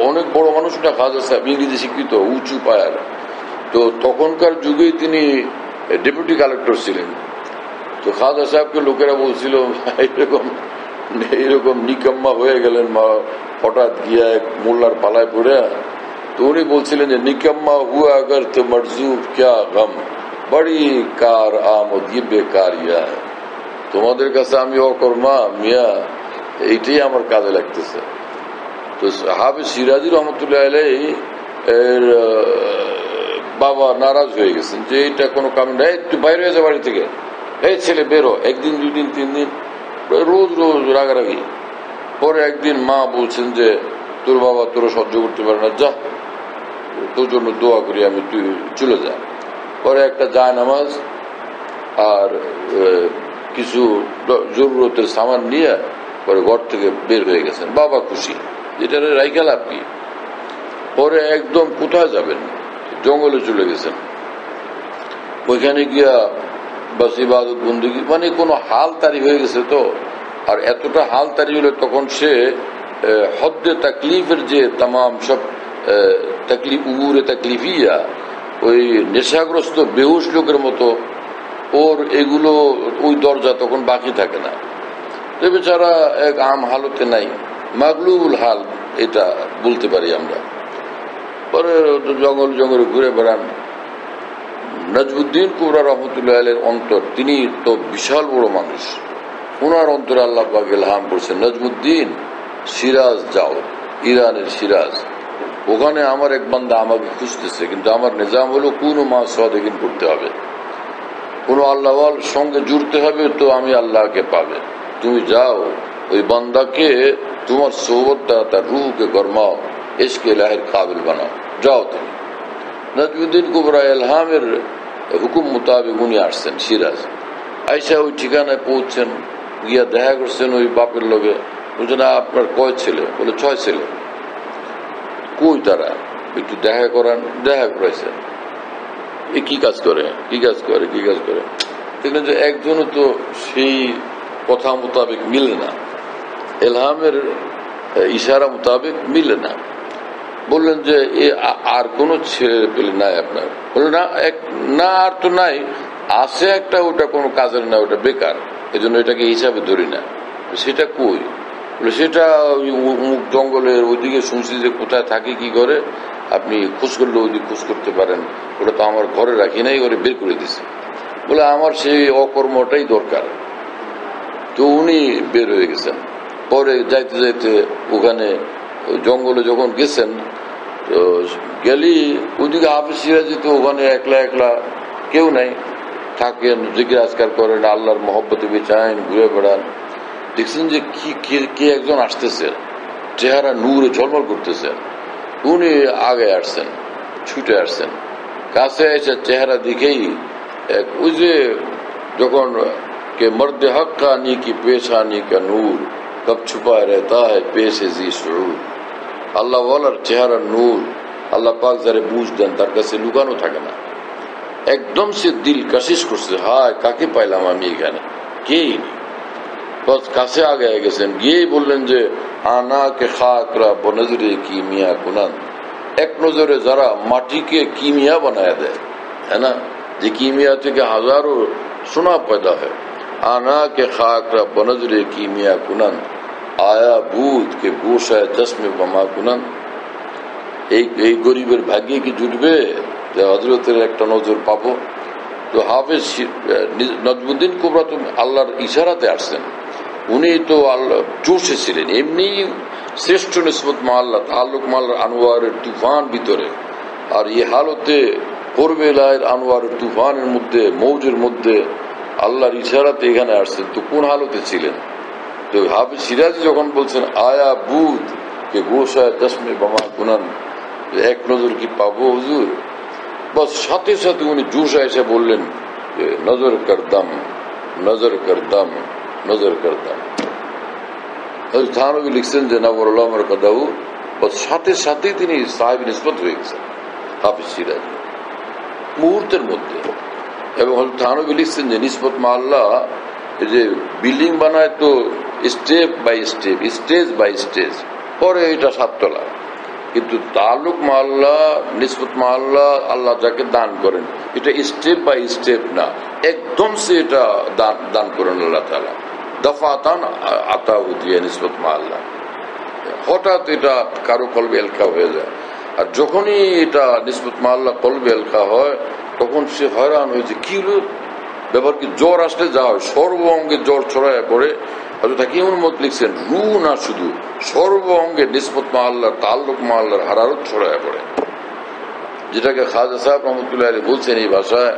অনেক বড় মানুষ না, খাজা সাহেব ইংরেজি শিক্ষিত, উঁচু পায়ার। তো তখনকার যুগে তিনি ডেপুটি কালেক্টর ছিলেন। তো খাজা সাহেবকে লোকেরা বলছিল এইরকম নিকাম্মা হয়ে গেলেন হঠাৎ গিয়া এক মোল্লার পালায় পড়ে। তো উনি বলছিলেন যে নিকাম্মা হুয়া আগর তো মরজুব ক্যা গম, বড়ি কার আমদ ইয়ে বেকার ইয়া, তোমাদের কাছে আমি অকর্মা মিয়া, এইটাই আমার কাজে লাগতেছে। তো হাফিজ সিরাজি রহমতুল্লাহ আলাইহি এর বাবা নারাজ হয়ে গেছেন যে এটা কোনো কাম না, একটু বাইরে হয়ে যায় বাড়ি থেকে, এই ছেলে বেরো। 1 দিন 2 দিন 3 দিন রোজ রাগারাগি। পরে একদিন মা বলছেন যে তোর বাবা তোর সহ্য করতে পারে না, যা তোর জন্য দোয়া করি আমি, তুই চলে যা। পরে একটা জায়নামাজ আর কিছু জরুরতের সামান নিয়ে পরে ঘর থেকে বের হয়ে গেছেন। বাবা খুশি, এটা রাইখা লাভ কি। পরে একদম কোথায় যাবেন, জঙ্গলে চলে গেছেন। ওইখানে গিয়া বাস ইবাদত বন্দেগী, মানে কোনো হাল তারি হয়ে গেছে। তো আর এতটা হাল তারি হলে তখন সে হদ্দে তাকলিফের যে তাম সব তাকলিফ উগুরে তাকলিফিয়া, ওই নেশাগ্রস্ত বেহুশ লোকের মতো ওর এগুলো ওই দরজা তখন বাকি থাকে না। তো বেচারা এক আম হালতে নাই, মাগলুবুল হাল এটা বলতে পারি আমরা। পরে জঙ্গলে ঘুরে বেড়ান। নজমুদ্দিন কুবরা রহমতুল্লাহ আলাইহির অন্তর, তিনি তো বিশাল বড় মানুষ, ওনার অন্তরে আল্লাহ পাক ইলহাম করছেন, নজমুদ্দিন সিরাজ যাও, ইরানের সিরাজ। ওখানে আমার এক বান্দা আমাকে খুঁজতেছে, কিন্তু আমার নিজাম হলো কোনো মা সাদিকিন করতে হবে, কোনো আল্লাহর সঙ্গে জুড়তে হবে, তো আমি আল্লাহকে পাবে। তুমি যাও ওই বান্দাকে তোমার সোহবত দ্বারা তার রুহকে গরমাও, ইশকে ইলাহির কাবিল বানাও, যাও তুমি। নজমুদ্দিন কুবরা ইলহামের হুকুম মোতাবেক উনি আসছেন সিরাজ, আইসা ওই ঠিকানায় পৌঁছছেন, গিয়া দেখা করছেন ওই বাপের লগে। বলছে না আপনার কয় ছেলে? বলে 6 ছেলে। কই তারা? একটু দেখা করান। দেখা করাইছেন। এ কি কাজ করে, কি কাজ করে, কি কাজ করে? দেখলেন যে একজনও তো সেই কথা মোতাবেক মিলে না, এলহামের ইশারা মোতাবেক মিলে না। বললেন যে এ আর কোনো ছেলে পেলে নাই আপনার? বললেন না আর তো নাই, আছে একটা, ওটা কোনো কাজের না, ওটা বেকার, এজন্য এটাকে হিসাবে ধরি না। সেটা কই? বলে সেটা মুখ জঙ্গলের ওইদিকে শুনছি যে কোথায় থাকে কি করে, আপনি খোঁজ করলে ওইদিকে খোঁজ করতে পারেন, ওটা তো আমার ঘরে রাখি নাই, ওরে বের করে দিছে। বলে আমার সেই অকর্মটাই দরকার। তো উনি বের হয়ে গেছেন। পরে যাইতে যাইতে ওখানে জঙ্গলে যখন গেছেন, তো গেলি ওইদিকে হাফিজ সিরাজি তো ওখানে একলা একলা, কেউ নাই, থাকেন, জিকির আজকার করেন, আল্লাহর মহব্বতে বেচায়েন, ঘুরে বেড়ান। দেখছেন যে কে একজন আসতেছে, চেহারা নূরে ঝলমল করতেছে। উনি আগে আসছেন, ছুটে আসছেন, কাছে এসে চেহারা দেখেই ওই যে যখন কে মর্দে হক্কা নি কি পেশানি কা নূর কব ছুপায় रहता है পেশে জি শুরুর। আল্লাহ ওয়ালার চেহারা নূর আল্লাহ পাক যারে বুঝ দেন তার কাছে লুকানো থাকে না। একদম সে দিল কাশিস করছে, হায় কাকে পাইলাম আমি এখানে, কে? বস কাছে আগে গেছেন, গিয়েই বললেন যে আনা কে খাকরা বনজরে কিমিয়া কুনান। এক নজরে যারা মাটিকে কিমিয়া বানায় দেয়, হ্যাঁ না, যে কিমিয়া থেকে হাজারো সোনা পয়দা হয়। আনা কে খাকরা বনজরে কিমিয়া কুনান আয়া বুধ কে গোসায় চশমে বামা কুনান। এই গরিবের ভাগ্যে কি জুটবে যে হযরতের একটা নজর পাবো? তো হাফেজ নজমুদ্দিন কুবরা তো আল্লাহর ইশারাতে আসছেন, উনি তো আল্লাহ জোশে ছিলেন, এমনি শ্রেষ্ঠ নিসবত মাল্লাহ তাল্লুক মাল্লার আনোয়ারের তুফান ভিতরে। আর এই হালতে করবে লায়ের আনোয়ারের তুফানের মধ্যে, মৌজের মধ্যে আল্লাহর ইশারাতে এখানে আসছেন, তো কোন হালতে ছিলেন? তো হাফিজ সিরাজি যখন বলছেন আয়া বুধ কে গোসায় চশমে বামা কুনান, এক নজর কি পাবো হুজুর, বস সাথে সাথে উনি জোশ এসে বললেন যে নজর করদাম, নজর করদাম, নজর করদাম। থানবী লিখছেন যে নবরুল্লাহ কাদাহু, বস সাথে সাথেই তিনি সাহেব নিসবত হয়ে গেছেন হাফিজ সিরাজি মুহূর্তের মধ্যে। এবং থানবী লিখছেন যে নিসবত মা আল্লাহ যে বিল্ডিং বানায় তো step by step, stage by stage, পরে এটা 7 তলা, কিন্তু তাল্লুক মা আল্লাহ, নিসবত মা আল্লাহ, আল্লাহ যাকে দান করেন এটা স্টেপ বাই স্টেপ না, একদম সে এটা দান করেন আল্লাহ তাআলা, দফাতান আতা দিয়ে নিসবত মা আল্লাহ। হঠাৎ এটা কারো কলবে এলকা হয়ে যায়, আর যখনই এটা নিসবত মা আল্লাহ কলবে এলকা হয় তখন সে হয়রান হয়েছে, কি হলো ব্যাপার, কি জ্বর আসলে যা হয় সর্ব অঙ্গে জ্বর ছড়ায় পড়ে। হযরত হাকিমুল মত লিখছেন রু না শুধু সর্ব অঙ্গে নিসবত মা আল্লাহ তাল্লুক মা আল্লাহর হারারত ছড়ায় পড়ে, যেটাকে খাজা সাহেব রহমতুল্লাহ আলাইহি বলছেন এই ভাষায়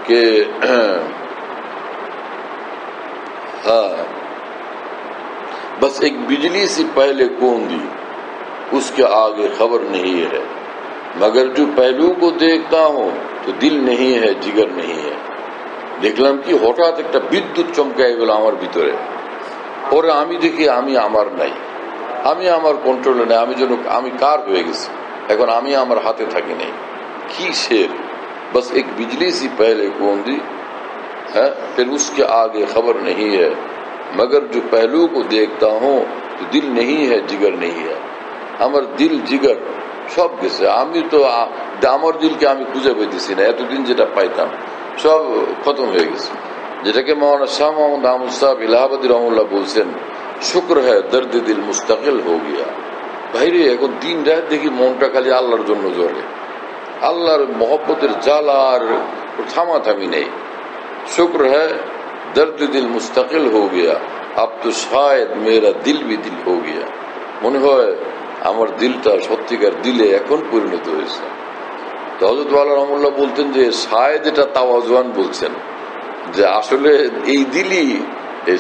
কে हाँ बस एक बिजली से पहले कौन दी उसके आगे खबर नहीं है, मगर जो पहलू को देखता हूं तो दिल नहीं है जिगर नहीं है। দেখলাম কি হঠাৎ একটা বিদ্যুৎ চমকায় গেল আমার ভিতরে, পরে আমি দেখি আমি আমার নাই, আমি আমার কন্ট্রোলে নাই, আমি কার হয়ে গেছি, এখন আমি আমার হাতে থাকি নাই। কি শের, बस एक बिजली से पहले कौन दी है फिर उसके आगे खबर नहीं है, मगर जो पहलू को देखता हूं तो दिल नहीं है जिगर नहीं है। আমার দিল জিগর সব গেছে, আমি তো আমার দিলকে আমি খুঁজে পেতেছি না, এতদিন যেটা পাইতাম সব খতম হয়ে গেছে। যেটাকে মৌলানা শাহ মোহাম্মদ আহমদ সাহেব ইলাহাবাদী রহমতুল্লাহ বলছেন, শুক্র হ্যায় দর্দ দিল মুস্তাকিল হো গিয়া। ভাইরে এখন দিন রাত দেখি মনটা খালি আল্লাহর জন্য জ্বলে, আল্লাহর মহব্বতের জ্বালা আর থামাথামি নেই। শুক্র হ্যায় দর্দ দিল মুস্তাকিল হো গিয়া, আব তো শায়দ মেরা দিল ভি দিল হো গিয়া। মনে হয় আমার দিলটা সত্যিকার দিলে এখন পরিণত হয়েছে। তো হযরত ওয়ালা রহমাতুল্লাহ বলতেন যে শায়দ এটা তাওয়াজুয়ান বলছেন, যে আসলে এই দিলই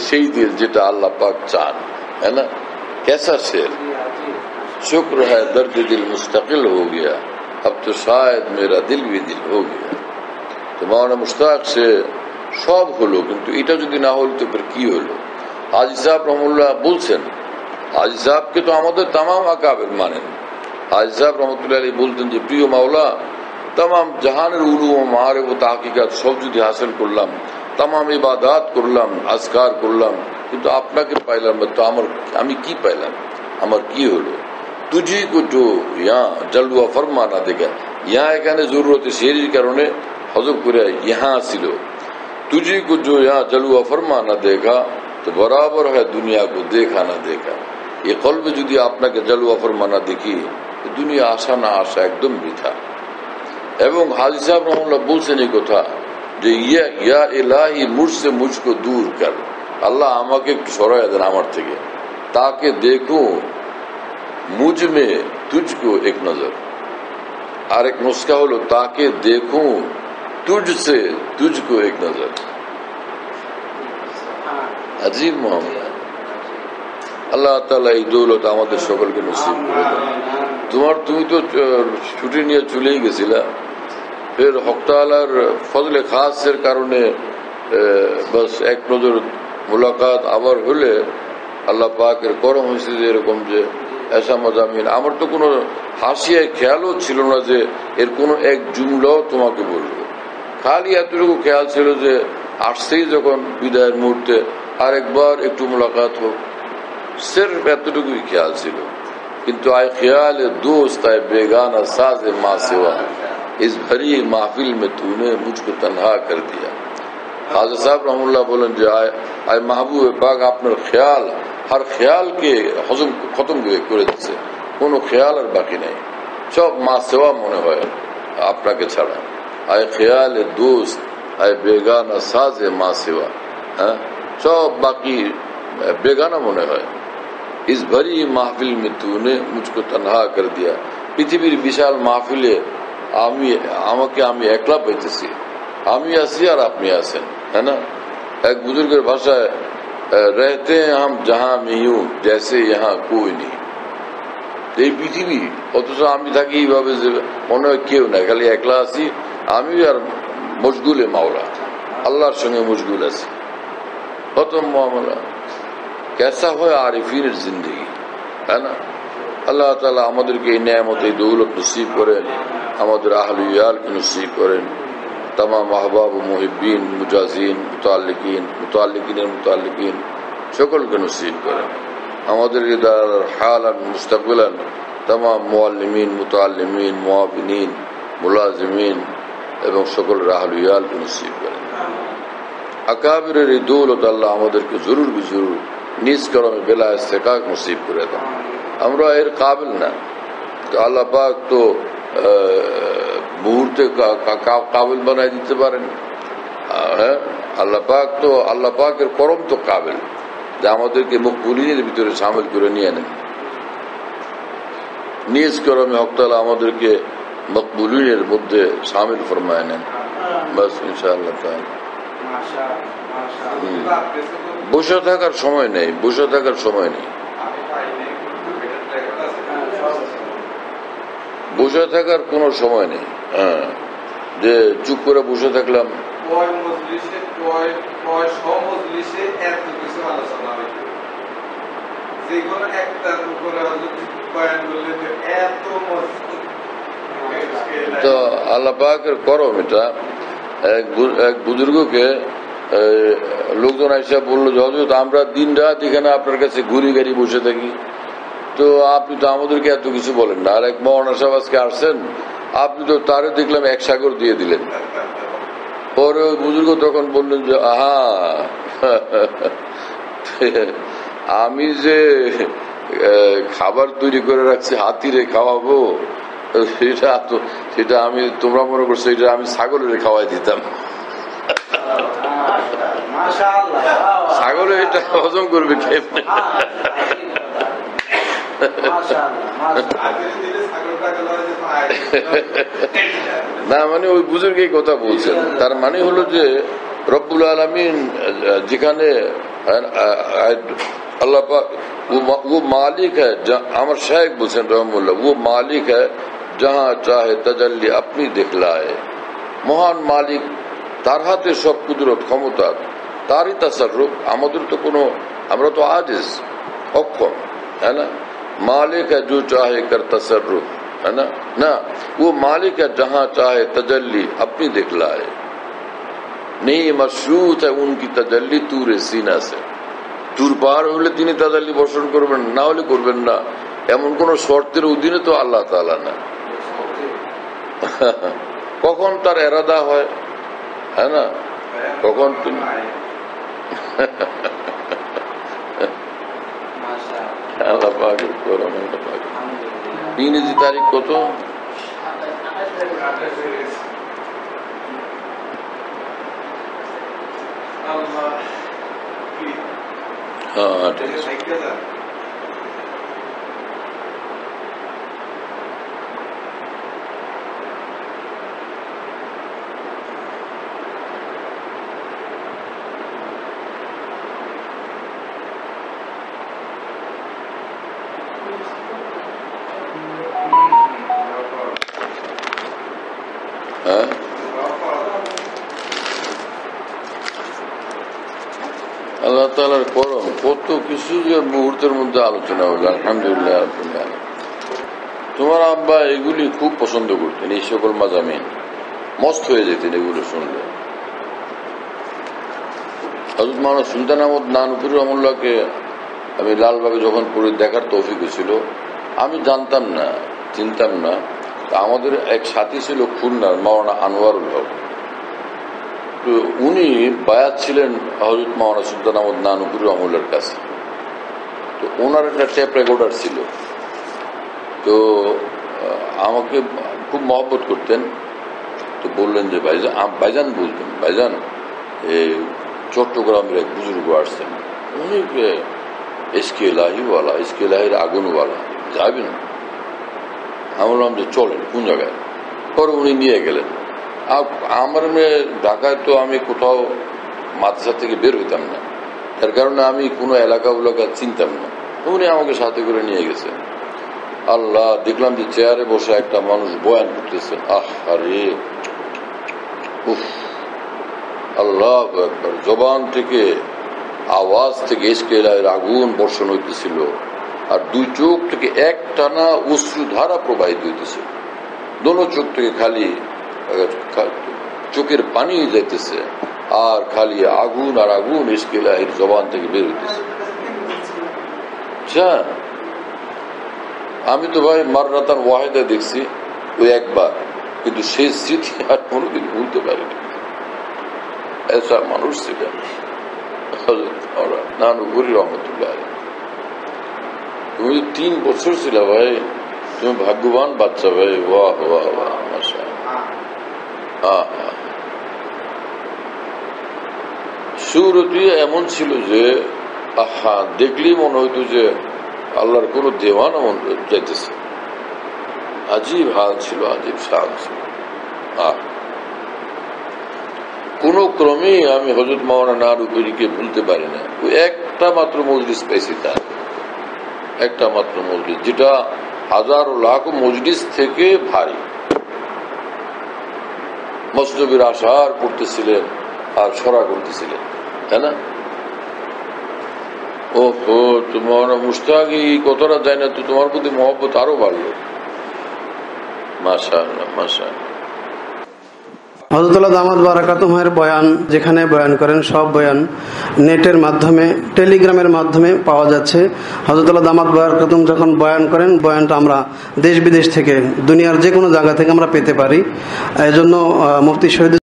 সেই দিল যেটা আল্লাহ পাক চান, है ना। कैसा शेर, शुक्र है दर्द दिल मुस्तकिल हो गया, अब तो शायद मेरा दिल भी दिल हो गया। তো মাওলানা মুশতাক সে সব হলো, কিন্তু এটা যদি না হলো তো কি হলো। হাজী সাহেব রহমতুল্লাহ বলছেন, হাজী সাহেবকে তো আমাদের তামাম আকাবের মানেন। হাজী সাহেব রহমতুল্লাহ আলাইহি বলতেন যে প্রিয় মাওলা, তামাম জাহানের উলুম ও মাআরিফ ও তাহকিকাত সব যদি হাসিল করলাম, তামাম ইবাদাত করলাম, আজকার করলাম, কিন্তু আপনাকে পাইলাম না, তো আমি কি পাইলাম, আমার কি হলো। তুঝি কো জো ইয়া জলওয়া ফরমা না দেখা, ইয়া এখানে জরুরতে শেরির কারণে হযব করে ইহা ছিল। तुझी को जो यहाँ जलवा फरमा न देखा तो बराबर है दुनिया को देखा न देखा। ये कल्ब যদি আপনাকে জলওয়া ফরমা না দেখি, দুনিয়া আশা না আশা একদম বৃথা। এবং হাজী সাহেব রহমাতুল্লাহ বলছেন এই কথা যে ইয়া ইলাহি মুঝসে মুঝকো দূর কর, আল্লাহ আমাকে একটু সরাইয়া দেন আমার থেকে, তাকে দেখো মুঝ মে তুঝকো এক নজর। আর এক নুস্খা হলো তাকে দেখো तुझसे तुझको एक नजर। अजीब मामला। আল্লাহ তাআলা এই দৌলত আমাদের সকলকে নসিব করে দেন। তুমি তো ছুটি নিয়ে চলেই গেছিলা, ফের হক তাআলার ফজলে খাসের কারণে বাস এক নজর মুলাকাত আবার হলে আল্লাহ পাকের করম হয়েছে যে এরকম যে ऐसा मजामिन। আমার তো কোনো হাসিয়ায় খেয়ালও ছিল না যে এর কোনো এক জুমলাও তোমাকে বলবো, খালি এতটুকু খেয়াল ছিল যে আসছেই যখন বিদায়ের মুহূর্তে আরেকবার একটু মুলাকাত হোক, সির্ফ এতটুকুই খেয়াল ছিল। কিন্তু আয় খেয়াল দোস্ত আয় বেগানা সাজ মা সেवा, इस भरी महफिल में तूने मुझको तन्हा कर दिया। खाजा साहब रहमुल्लाह बोलेন যে আয় মাহবুবে পাক, আপনার খেয়াল हर ख्याल के हजम खत्म করে দিচ্ছে, কোনো খেয়াল আর বাকি নেই, সব মা সেवा মনে হয় আপনাকে ছাড়া। आए ख्याल दोस्त आए बेगाना साजे माँ सेवा, सब बाकी बेगाना মনে হয়। इस भरी महफिल में तूने मुझको तन्हा कर दिया। পৃথিবীর বিশাল মাহফিলে আমাকে আমি একলা পাইতেছি, আমি আছি আর আপনি আছেন, है ना। এক বুজুর্গের ভাষায় रहते हैं हम जहां में यूं जैसे यहाँ कोई नहीं। এই পৃথিবী, অথচ আমি থাকি এইভাবে যে মনে হয় কেউ না, খালি একলা আছি আমি আর মশগুলে মাওলা, আল্লাহর সঙ্গে মশগুল আছি। প্রথম মামলা কেসা হয় আরিফিনের জিন্দগি, তাই না। আল্লাহ তাআলা আমাদেরকে এই নেয়ামত এই দৌলত নসিব করেন, আমাদের আহলে ইয়ালকে নসিব করেন, तमाम अहबाब मुहिब्बीन मुजाजिन मुताल्लिकीन সকলকে নসিব করেন। আমাদের ইদার হালান মুস্তাকবিলান तमाम মুআল্লিমিন মুতাআল্লিমিন মুআবিনিন মুলাজিমিন এবং সকল আহলুয়ালকে নসিব করেন। আকাবিরের এই দৌলত আল্লাহ আমাদেরকে জরুর বিজরুর নিজ করমে বেলা ইস্তেকাক নসিব করে দেন। আমরা এর কাবিল না, আল্লাহ পাক তো মুহূর্তে কাবিল বানাই দিতে পারেন। হ্যাঁ, আল্লাহ পাকের করম তো কাবিল যে আমাদেরকে মকবুলিনের ভিতরে শামিল করে নিয়ে নেন। নিজ করমে হক তাআলা আমাদেরকে মকবুলিনের মধ্যে শামিল ফরমায় নেন। বাস ইনশাআল্লাহ তাআলা। বসে থাকার সময় নেই, বসে থাকার সময় নেই, বসে থাকার কোন সময় নেই। হ্যাঁ, যে চুপ করে বসে থাকলাম, তো আল্লাহ পাকের করম এটা। এক বুজুর্গকে লোকজন এসে বললো যে হযরত আমরা দিন রাত এখানে আপনার কাছে ঘুরি গাড়ি বসে থাকি, তো আপনি তো আমাদেরকে এত কিছু বলেন না। আর এক মৌলানা সাহেব আজকে আসছেন, আপনি তো তারে দেখলাম এক সাগর দিয়ে দিলেন। পরে ওই বুজুর্গ তখন বললেন যে আহা, আমি যে খাবার তৈরি করে রাখছি হাতিরে খাওয়াবো, সেটা আমি, তোমরা মনে করছো এটা আমি ছাগলের খাওয়াই দিতাম। ছাগলে এটা হজম করবে কে? না মানে ওই বুজুর্গ কথা বলছেন, তার মানে হলো যে রব্বুল আলামিন যেখানে अल्लाह पाक वो मालिक है, अमर शेख बोलছেন रहमुल्लाह, वो मालिक है जहाँ चाहे तजल्ली अपनी दिखलाए। মহান মালিক, তার হাতে সব কুদরত ক্ষমতা, তারই তাসাররুফ। আমাদের তো কোনো, আমরা তো আজিজ, অক্ষম, है ना। मालिक है जो चाहे कर तसर्रुफ, है ना। ना, वो मालिक है जहाँ चाहे तजल्ली अपनी दिखलाए। नहीं मशरूत है उनकी तजल्ली तूरे सीना से। তুর পার হলে তিনি তাজাল্লি বর্ষণ করবেন, না হলে করবেন না, এমন কোন শর্তের অধীনে তো আল্লাহ তাআলা না। কখন তার এরাদা হয়, হ্যাঁ না, কখন তুমি আল্লাহ পাকের করম। ইংরেজি তারিখ কত? हाँ ठीक है। আল্লাহ তাআলার করম, কত কিছু যে মুহূর্তের মধ্যে আলোচনা হলো। আলহামদুলিল্লাহ। তোমার আব্বা এগুলি খুব পছন্দ করতেন, এই সকল মাজামিন, মস্ত হয়ে যেতেন এগুলো শুনলে। হযরত মাওলানা সুলতান আহমদ নানুপুরি রহমাতুল্লাহকে আমি লালবাগে যখন পড়ে দেখার তৌফিক হয়েছিল, আমি জানতাম না, চিনতাম না। আমাদের এক সাথী ছিল খুলনার মাওলানা আনোয়ারুল হক, তো উনি বায়াত ছিলেন হযরত মাওলানা সুলতান আহমদ নানুপুরি রহমাতুল্লাহর কাছে। তো ওনার একটা টেপ রেকর্ডার ছিল, তো আমাকে খুব মহব্বত করতেন। তো বললেন যে ভাইজান বলতেন, ভাইজান এই চট্টগ্রামের এক বুজুর্গ আসছেন, উনি এসকে এলাহিওয়ালা, এসকে এলাহির আগুনওয়ালা, যাবেন? আমি বললাম যে চলেন, কোন জায়গায়? পরে উনি নিয়ে গেলেন। আমার ঢাকায় তো আমি কোথাও মাদ্রাসা থেকে বের হইতাম না, তার কারণে আমি কোনো এলাকা চিনতাম না। উনি আমাকে সাথে করে নিয়ে গেছেন। আল্লাহ, দেখলাম যে চেয়ারে বসে একটা মানুষ বয়ান করতেছেন। আরে উফ, আল্লাহ আকবার, জবান থেকে, আওয়াজ থেকে এসকে এলাহির আগুন বর্ষণ হইতেছিল, আর দুই চোখ থেকে একটানা অশ্রুধারা প্রবাহিত হইতেছে। দোনো চোখ থেকে খালি চোখের পানি যাইতেছে, আর খালি আগুন আর আগুন ইশকে ইলাহির জবান থেকে বের হইতেছে। আমি তো ভাই মাররাতান ওয়াহিদা দেখছি ওই একবার, কিন্তু সেই স্মৃতি আর কোনোদিন ভুলতে পারিনি। এসা মানুষ ছিলেন নানুপুরি রহমতুল্লাহ। তুমি 3 বছর ছিল ভাই, তুমি ভাগ্যবান বাচ্চা ভাই। বাহ বাহ বাহ, মাশাআল্লাহ। সুরতি এমন ছিল যে দেখলেই মনে হইতো যে আল্লাহর কোন দেওয়ান এমন যাইতেছে। আজীব হাল ছিল, আজীব শান ছিল। কোন ক্রমেই আমি হযরত মাওলানা নানুপুরীকে ভুলতে পারি না। ওই একটা মাত্র মজলিস পেয়েছি, তার একটা মাত্র মজলিস, যেটা হাজারো লাখো মজলিস থেকে ভারী। মসনবির আশার পড়তেছিলেন আর সরা করতেছিলেন, তাই না? ওহো, তোমার মুশতাক এই কথাটা যায় না তো, তোমার প্রতি মহব্বত আরো বাড়লো। মাশাআল্লাহ মাশাআল্লাহ। হযরতুল্লাহ দামাত বারাকাতুহুর বয়ান, যেখানে বয়ান করেন, সব বয়ান নেটের মাধ্যমে, টেলিগ্রামের মাধ্যমে পাওয়া যাচ্ছে। হযরতুল্লাহ দামাত বারাকাতুহু যখন বয়ান করেন, বয়ানটা আমরা দেশ বিদেশ থেকে, দুনিয়ার যে কোনো জায়গা থেকে আমরা পেতে পারি। এজন্য মুফতি শহীদ